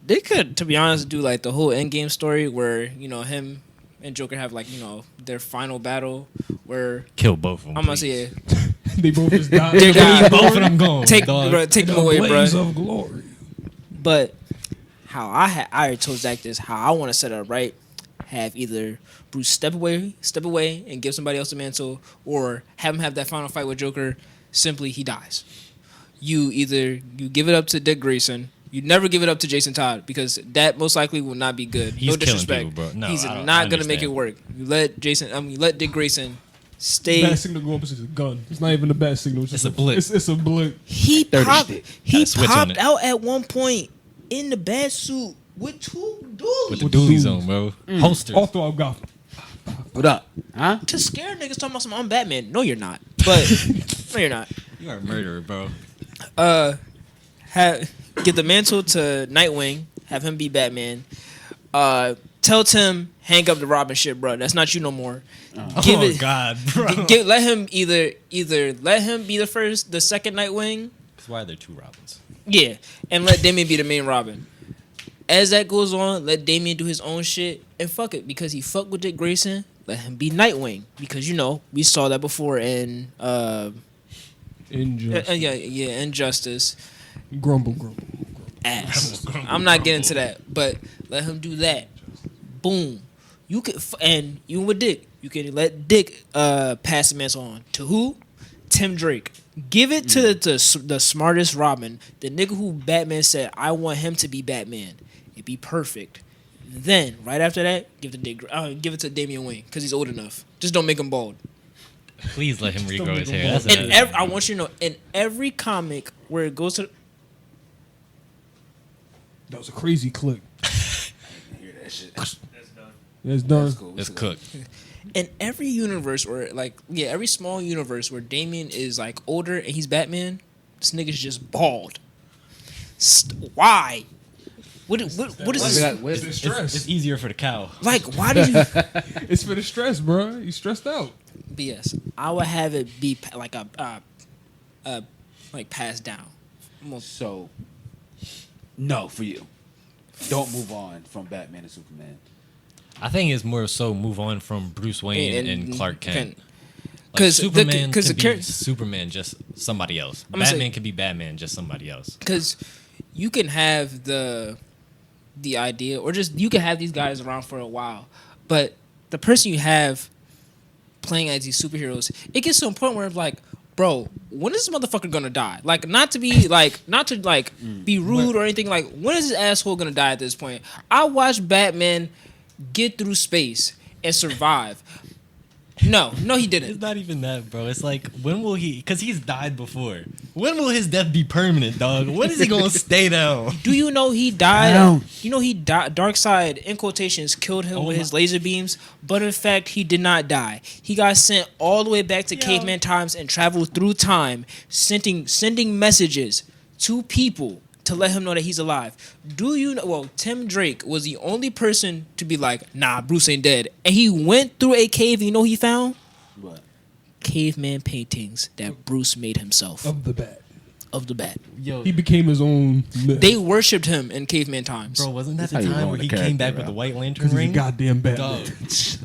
they could, to be honest, do like the whole Endgame story where him and Joker have like their final battle where Kill both of them. I'm gonna say it. They both just died. They got- both of them gone. Take dog. take them away, bro. Blaze of glory. But how I already told Zach this, how I want to set it up, right? Have either Bruce step away and give somebody else the mantle, or have him have that final fight with Joker. Simply, he dies. You give it up to Dick Grayson. You never give it up to Jason Todd because that most likely will not be good. He's no killing disrespect. people, bro. No, he's I don't- not I gonna make it understand. work. You let Dick Grayson stay. Bad signal go up is a gun. It's not even a bad signal. It's a blip. It's a blip. He 30 popped. stick. He Gotta switch on popped it. out at one point in the bat suit with 2 dudes. With the With the dualies dudes. on, bro. Holsters. All throughout Gotham. What up? Huh? To scare niggas talking about some I'm Batman. No, you're not. But no, you're not. You are a murderer, bro. Give the mantle to Nightwing. Have him be Batman. Tell Tim hang up the Robin shit, bro. That's not you no more. Give Oh, it. God, bro. Let him either let him be the second Nightwing. Why are there 2 Robins? Yeah, and let Damian be the main Robin. As that goes on, let Damian do his own shit and fuck it because he fucked with Dick Grayson. Let him be Nightwing because we saw that before in Injustice. Injustice. Grumble. Ass. I'm not getting to that, but let him do that. Boom. You could, and even with Dick, you can let Dick pass the mantle on to who? Tim Drake. Give it to the smartest Robin, the nigga who Batman said, I want him to be Batman. It'd be perfect. Then right after that, give it to Damian Wayne because he's old enough. Just don't make him bald. Please let him regrow his hair. That's And I want you to know, in every comic where it goes to That was a crazy click. Hear that shit. That's done. It's done. That's cool. It's cooked. in every universe where every small universe where Damian is like older and he's Batman, this nigga's just bald. Why? What is this? It's the stress. It's easier for the cow. Like, why did you? It's for the stress, bro. You stressed out. BS. I would have it be like like passed down. So, no for you. Don't move on from Batman and Superman. I think it's more so move on from Bruce Wayne and Clark Kent. Like 'Cause Superman the could be character- Superman, just somebody else. I'm gonna say- Batman could be Batman, just somebody else. Because you can have the idea, or just you can have these guys around for a while, but the person you have playing as these superheroes, it gets to a point where it's like, bro, when is this motherfucker gonna die? Like, not to be be rude or anything. Like, when is this asshole gonna die at this point? I watched Batman get through space and survive. No, he didn't. It's not even that, bro. It's like, when will he? Because he's died before. When will his death be permanent, dog? When is he gonna stay down? Do you know he died? You know he died. Darkseid, in quotations, killed him with his laser beams, but in fact, he did not die. He got sent all the way back to caveman times and traveled through time, sending messages to people to let him know that he's alive. Do you know? Well, Tim Drake was the only person to be like, nah, Bruce ain't dead. And he went through a cave. You know he found? What? Caveman paintings that Bruce made himself. Of the bat. Yo, He became his own myth. They worshipped him in caveman times. bro, wasn't that That's the how you time know where the he character, came back bro. with the White Lantern Because he's a ring? goddamn Batman. Dog.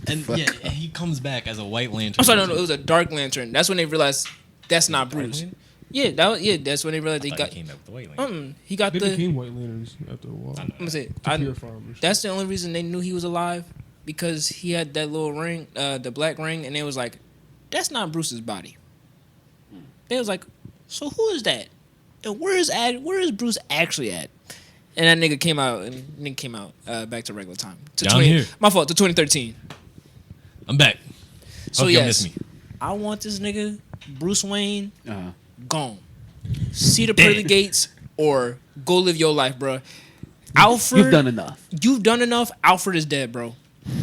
And yeah, he comes back as a White Lantern. I'm sorry, no, it was a Dark Lantern. That's when they realized that's not Bruce. Lantern? Yeah, that's when they realized I they thought got. he came back with the White Lantern. He got They the. became White Lanterns after a while. I'm gonna say, To purify them and shit. that's the only reason they knew he was alive, because he had that little ring, the black ring, and they was like, that's not Bruce's body. They was like, so who is that? And where is Bruce actually at? And that nigga came out back to regular time. To Down here. My fault, to 2013. I'm back. So Hope you yes, miss me. I want this nigga, Bruce Wayne, Uh-huh. gone. See the pearly gates or go live your life, bro. Alfred, You've done enough. You've done enough. Alfred is dead, bro.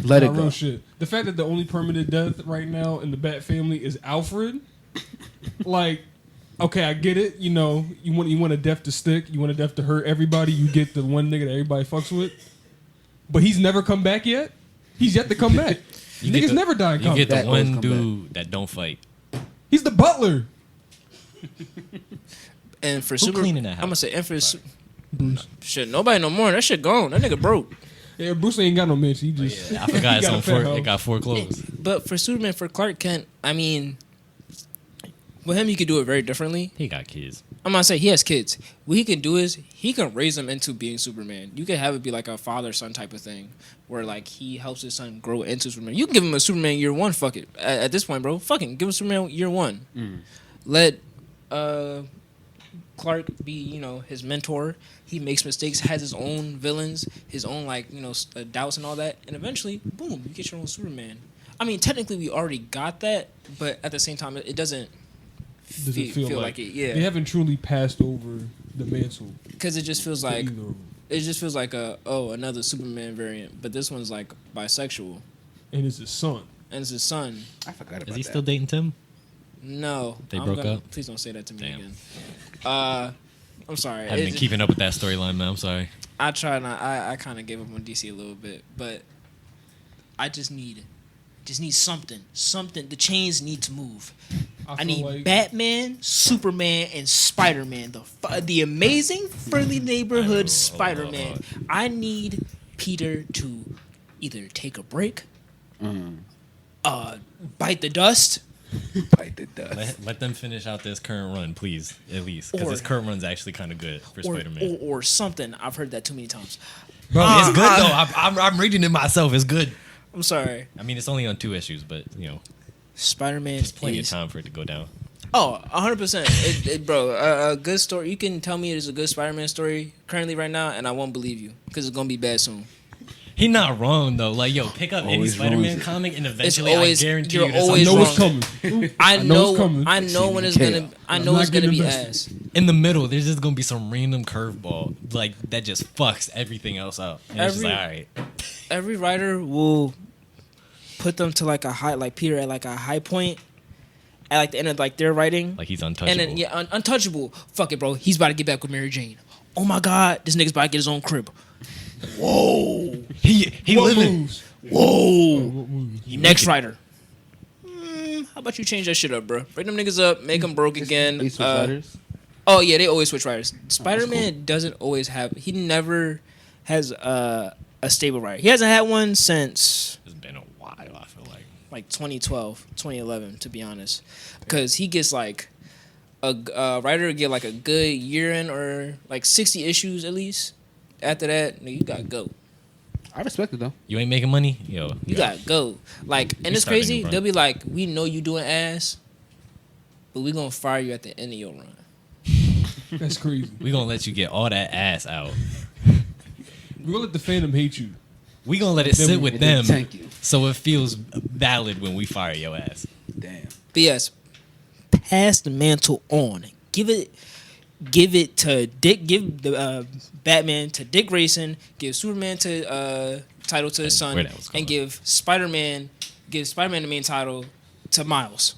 Let it Nah, go. real shit. The fact that the only permanent death right now in the Bat family is Alfred, like, okay, I get it. You know, you want a death to stick. You want a death to hurt everybody. You get the one nigga that everybody fucks with, but he's never come back yet. He's yet to come back. Niggas never die. You get the That always one come dude that don't fight. He's the butler. And for Who cleaning that house? I'm gonna say, and for shit, nobody no more. That shit gone. That nigga broke. Yeah, Bruce ain't got no mansion. He just I forgot he it's got a on fat house. it got foreclosed. But for Superman, for Clark Kent, I mean, with him, you could do it very differently. He got kids. I'm gonna say he has kids. What he can do is he can raise them into being Superman. You can have it be like a father-son type of thing, where like he helps his son grow into Superman. You can give him a Superman year one. Fuck it. At this point, bro, fucking give him Superman year one. Let Clark be, you know, his mentor. He makes mistakes, has his own villains, his own like, you know, doubts and all that, and eventually, boom, you get your own Superman. I mean, technically, we already got that, but at the same time, it doesn't. Does it feel like it? Yeah, they haven't truly passed over the mantle. because it just feels to like either of them. it just feels like another Superman variant, but this one's like bisexual, And it's his son. and it's his son. I forgot about Is he that. still dating Tim? No, They broke up? Please don't say that to me Damn. again. I'm sorry. I haven't been It- keeping up with that storyline, man. I'm sorry. I try not. I kind of gave up on DC a little bit, but I just need something. Something. The chains need to move. I feel need like Batman, Superman, and Spider-Man. The amazing friendly neighborhood Spider-Man. I need Peter to either take a break, bite the dust, Bite the dust. Let them finish out this current run, please, at least, because this Or- current run's actually kind of good for or, Spider-Man. or something. I've heard that too many times. Bro, it's good though. I'm reading it myself. It's good. I'm sorry. I mean, it's only on 2 issues, but you know, Spider-Man there's plenty of is time for it to go down. Oh, 100%. Bro, a good story. You can tell me it is a good Spider-Man story currently right now, and I won't believe you because it's going to be bad soon. He not wrong though. Like, yo, pick up any Always Spider-Man ruins it. comic, and eventually, always- I guarantee you're you, there's always I know something it's wrong. coming. I know it's know. coming. I know when it's chaos. gonna. I I'm know not it's gonna getting be invested. ass. in the middle. There's just gonna be some random curveball like that just fucks everything else up. And it's just Every- like, all right, Every writer will put them to like a high, like Peter at like a high point, at like the end of like their writing, like he's untouchable. and then untouchable. Fuck it, bro. He's about to get back with Mary Jane. Oh my God, this nigga's about to get his own crib. Whoa, he What living. moves? whoa. What moves? Next writer. How about you change that shit up, bro? Bring them niggas up, make them broke again. They switch writers? Oh yeah, they always switch writers. Spider-Man doesn't always have. He never has a stable writer. He hasn't had one since It's been a while. I feel like. like 2012, 2011, to be honest, because he gets like a writer get like a good year in or like 60 issues at least. After that, nigga, you gotta go. I respect it though. You ain't making money, yo. You gotta go. Like, and You it's start a crazy. new run. They'll be like, we know you doing ass, but we gonna fire you at the end of your run. That's crazy. We gonna let you get all that ass out. We gonna let the fandom hate you. We gonna let it sit with And then them, thank you. so it feels valid when we fire your ass. Damn. But yes, pass the mantle on. Give it to Dick. Give the Batman to Dick Grayson. Give Superman to title to his son, Where that was going. and give Spider-Man the main title to Miles.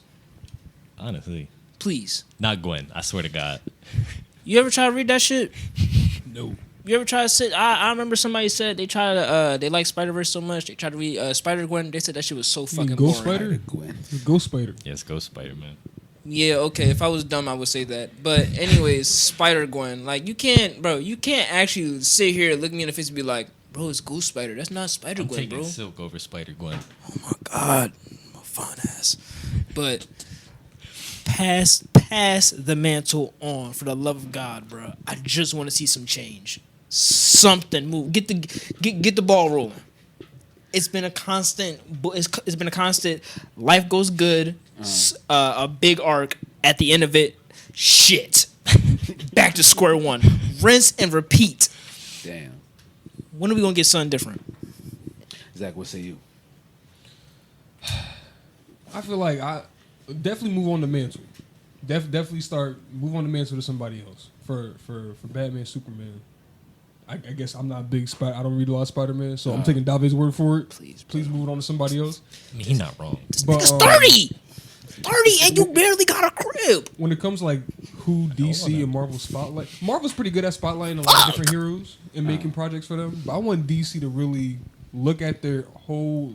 Honestly, Please. not Gwen. I swear to God. You ever try to read that shit? No. You ever try to sit? I remember somebody said they tried to they like Spider-Verse so much they tried to read Spider-Gwen. They said that shit was so fucking Ghost boring. Spider? Gwen. Ghost Spider. Yes, go Spider-Man. Yeah, okay. If I was dumb, I would say that. But anyways, Spider-Gwen. Like, you can't actually sit here and look me in the face and be like, bro, it's Ghost Spider. That's not I'm Spider-Gwen, taking bro. Silk over Spider-Gwen. Oh my god, my fun ass. But pass the mantle on for the love of God, bro. I just want to see some change. Something move. Get the ball rolling. It's been a constant. It's been a constant. Life goes good. A big arc at the end of it. Shit. Back to square one. Rinse and repeat. Damn. When are we gonna get something different? Zach, what say you? I feel like I definitely move on the mantle. Definitely move on the mantle to somebody else for Batman, Superman. I guess I'm not a big I don't read a lot of Spider-Man, so I'm taking Dave's word for it. Please move it on to somebody else. I mean, he's not wrong. But, Nigga's 30! 30 and you barely got a crib. when it comes to like who DC and Marvel spotlight, Marvel's pretty good at spotlighting a lot of different heroes and making projects for them. But I want DC to really look at their whole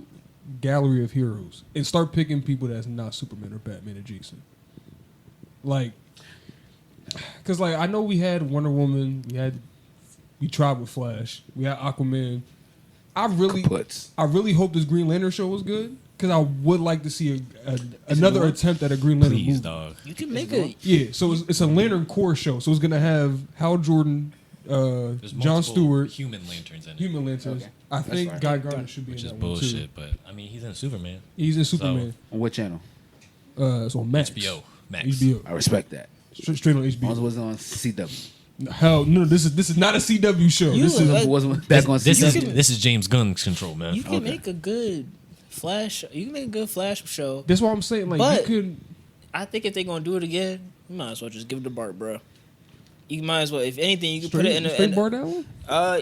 gallery of heroes and start picking people that's not Superman or Batman adjacent. Like, because like I know we had Wonder Woman, we tried with Flash, we had Aquaman. I really hope this Green Lantern show was good because I would like to see another attempt at a Green Lantern Please, movie. dog. You can make a So it's a Lantern Corps show. So it's gonna have Hal Jordan, There's John multiple Stewart, human lanterns in it, Human Lanterns. Okay. I think fine. Guy Gardner should be which in is that one too. bullshit. But I mean, he's in Superman. He's in Superman. On what channel? It's on Max. HBO Max. HBO. I respect that. Straight on As long as it HBO. wasn't on CW. Hell no, this is not a CW show. You This is look- It wasn't back on This CW. is James Gunn's control, man. you can Okay. make a good Flash. You can make a good Flash show. that's what I'm saying. Like But- you could. I think if they're gonna do it again, you might as well just give it to Bart, bro. You might as well, if anything, you can put it in Straight Bart Allen?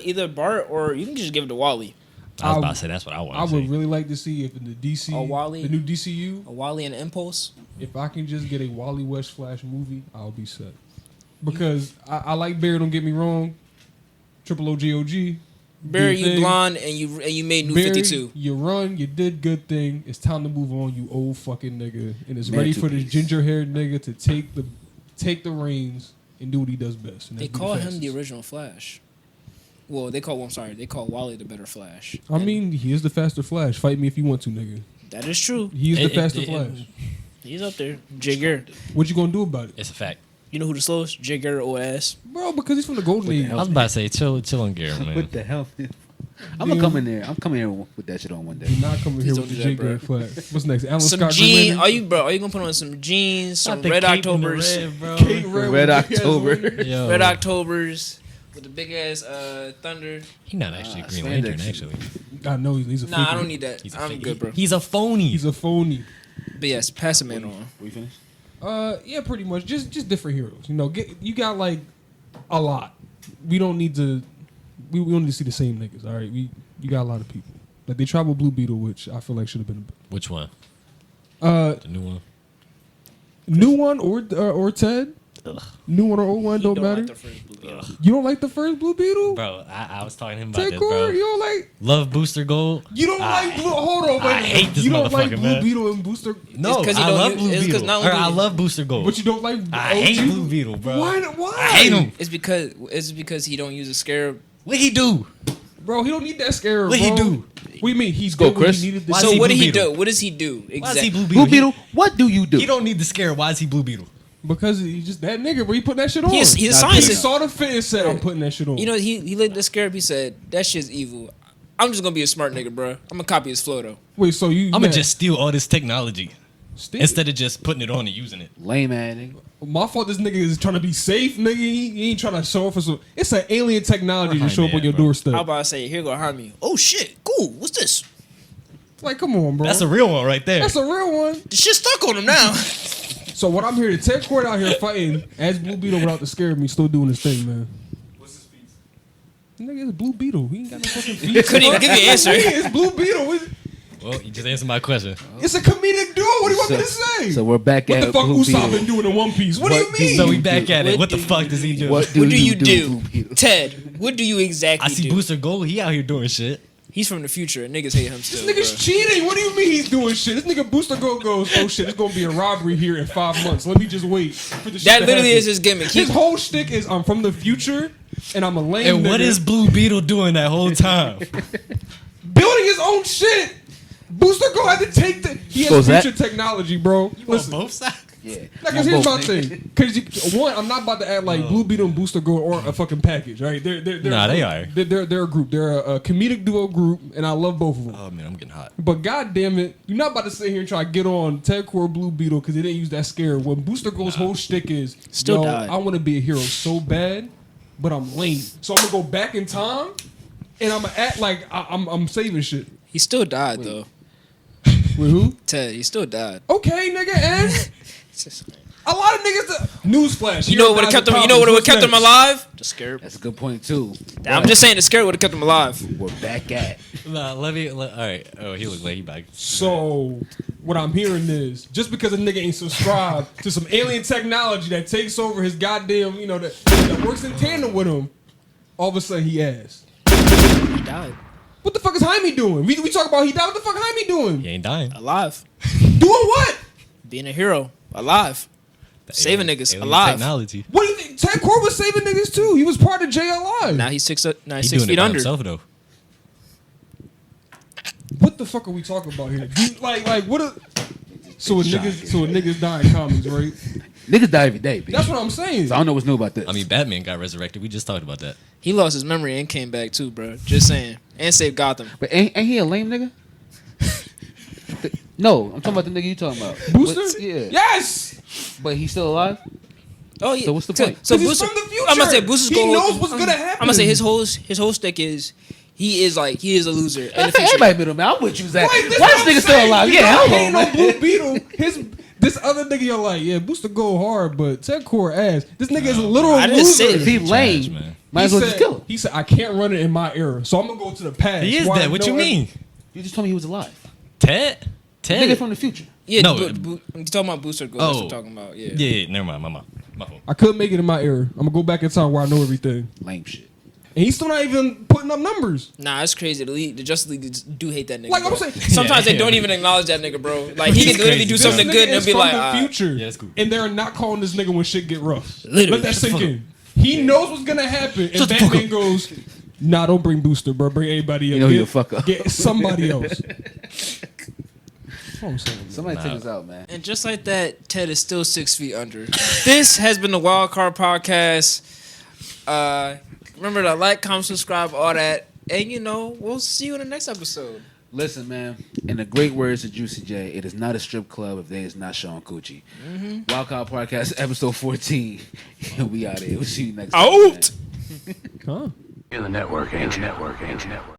either Bart or you can just give it to Wally. I was about to say that's what I I want to would see. really like to see if in the DC, Oh, Wally? the new DCU, A Wally and Impulse. if I can just get a Wally West Flash movie, I'll be set. Because I like Barry. Don't get me wrong. Triple OGOG. Barry, big you thing. blonde and you made New Barry, 52. you run, you did good thing. It's time to move on, you old fucking nigga. And it's ready for this Mantelpiece. ginger haired nigga to take the reins and do what he does best. And They that's be call him fastest. the original Flash. Well, they call Wally the better Flash. I mean, he is the faster Flash. Fight me if you want to, nigga. That is true. He is the It- faster it- Flash. He's up there. Jigger. What you gonna do about it, It's a fact. You know who the slowest? Jigger OS. bro? Because he's from the golden age. I was about to say chill on Garrett, man. What the hell? I'm gonna come in there. I'm coming here with that shit on one day. You're not coming here Please with the don't do that, J Flash. What's next? Alan Some Scott jeans. Greenlander? Are you gonna put on some jeans, some Not the red cape and the Octobers, red, bro. Kate Red, Red with the big ass October. wiener. Yo, red Octobers with the big ass thunder. He's not actually a Green spandex. Lantern, actually. I know he's a fake. Nah, I don't need that. He's a I'm fake- good, bro. He's a phony. He's a phony. But yes, pass a man on. We finished? Yeah, pretty much. Just different heroes. You know, you got like a lot. We don't need to. We don't need to see the same niggas. All right, you got a lot of people. Like they tried with Blue Beetle, which I feel like should have been Which one? a The new one? new one or Ted. Ugh. New one or old one don't matter. Like the first Blue Beetle. You don't like the first Blue Beetle? Bro, I was talking to him about Ted this, Core, bro. you don't like. Love Booster Gold. You don't like Blue. Hold on, wait. I hate this You don't like motherfucker, Blue man. Beetle and Booster. No, 'cause he I don't love use- Blue it's 'cause Beetle. not Or only- I love Booster Gold. But you don't like. I OG? hate Blue Beetle, bro. Why? I hate him. It's because he don't use a scarab. What he do? Bro, he don't need that scarab. What he bro. do? What do you mean? He's Go, good when Chris. he needed the Why is So he what Blue did he Beetle? do? What does he do Why is he exactly? Blue Beetle? Blue Beetle, what do you do? He don't need the scare. Why is he Blue Beetle? Because he's just that nigga where he put that shit on. He's a He scientist. saw the fit and said, I'm putting that shit on. You know, he looked at the scarab. He said, "That shit's evil. I'm just gonna be a smart nigga, bro. I'm gonna copy his flow though." Wait, so you... I'm gonna just steal all this technology Steal? instead of just putting it on and using it. Lame ass nigga. My fault this nigga is trying to be safe, nigga. He ain't trying to show off for some... It's an alien technology to show up on your doorstep. How about I say, here go harm you? Oh shit, cool. What's this? Like, come on, bro. That's a real one right there. That's a real one. The shit stuck on him now. So what I'm here to Ted Court out here fighting as Blue Beetle without the scare of me, still doing his thing, man. What's his piece? Nigga, it's Blue Beetle. He ain't got no fucking feet. Couldn't even give you an answer. It's Blue Beetle. Well, you just answered my question. It's a comedic duo. What do you want me to say? So we're back What at the fuck Blue Usopp Beetle. been doing in One Piece? What do you mean? So we back at it. What What the do fuck you does he do? What What do you do, Blue Beetle? Ted? What do you exactly I see do? Booster Gold. He out here doing shit. He's from the future. And niggas hate him This still. nigga's bruh. cheating. What do you mean he's doing shit? This nigga Booster Gold goes, oh shit, it's gonna be a robbery here in 5 months. Let me just wait for the shit That to literally happen. is his gimmick. His whole shtick is I'm from the future and I'm a lame And nigga what is Blue Beetle doing that whole time? building his own shit. Booster Gold had to take the. He has So is that- future technology, bro. Listen, both sides? Yeah. like, 'cause here's my thing. Because one, I'm not about to act like Blue Beetle and Booster Gold aren't a fucking package, right? They're Nah, they are. They're a group. They're a comedic duo group, and I love both of them. Oh man, I'm getting hot. But goddamn it, you're not about to sit here and try to get on Ted Core Blue Beetle because they didn't use that scare. When Booster Gold's whole shtick is, Still yo, died. I want to be a hero so bad, but I'm lame. So I'm gonna go back in time, and I'm gonna act like I'm saving shit. He still died though. With who? Ted, he still died. Okay, nigga, and It's just- a lot of niggas. Newsflash. You know what would have kept him? You know what would have kept him alive? The scarab. That's a good point too. I'm just saying the scarab would have kept him alive. We're back at. Nah, all right. Oh, he look like he back. So what I'm hearing is just because a nigga ain't subscribed to some alien technology that takes over his goddamn, that works in tandem with him, all of a sudden he ass. He died. What the fuck is Jaime doing? We talk about he died. What the fuck Jaime doing? He ain't dying. Alive. Doing what? Being a hero. Alive. Saving niggas. Alien Alive. Technology. What do you think? Ted Core was saving niggas too. He was part of JLI. Now he's 6 He feet doing it by under. himself though. What the fuck are we talking about here? Like what? So a niggas die in comics, right? Niggas die every day, bitch. That's what I'm saying. So I don't know what's new about this. I mean, Batman got resurrected. We just talked about that. He lost his memory and came back too, bro. Just saying. And saved Gotham. but ain't he a lame nigga? No, I'm talking about the nigga you talking about. Booster? But- yeah. Yes. But he's still alive? Oh yeah. So what's the point? So 'Cause he's Booster, from the future. I'm gonna say Booster's He goal. knows what's gonna happen. I'm gonna say his whole stick is he is a loser. In I the think future. everybody middle man. I'm with you, Zach. Right, Why this this what I'm nigga still saying. alive? You Yeah, know, hold hating on, on Blue man. Beetle. This other nigga, you're like, yeah, Booster go hard, but Ted Core ass. This nigga is a literal I didn't say loser. If he Trash, lame, man. might as well just kill him. He said, I can't run it in my era, so I'm gonna go to the past. He is Why dead. What you no- mean? You just told me he was alive. Ted? Nigga from the future. Yeah, No, you talking about Booster Gold? That's what Oh. I'm talking about. Yeah. Yeah, never mind. My fault. I couldn't make it in my era. I'm gonna go back in time where I know everything. Lame shit. And he's still not even putting up numbers. Nah, it's crazy. The Justice League do hate that nigga. Like bro. I'm saying, Sometimes Yeah. they don't even acknowledge that nigga, bro. Like he He's can literally crazy. do This something nigga good and is they'll be from like, the "Alright." future. Yeah, that's cool. And they're not calling this nigga when shit get rough. Literally. Let that Shut the sink fuck in. He knows what's gonna happen, and Shut the fuck Batman up. goes, "Nah, don't bring Booster, bro. Bring anybody else. You know who Get- the fuck up. Get somebody else." That's what I'm saying. Somebody take us out, man. And just like that, Ted is still 6 feet under. This has been the WildCard Podcast. Remember to like, comment, subscribe, all that. And we'll see you in the next episode. Listen, man. In the great words of Juicy J, it is not a strip club if they is not showing coochie. Wildcard Podcast, episode 14. We out here. We'll see you next time. Out. Huh? In the network, ain't you? Network, ain't you? Network.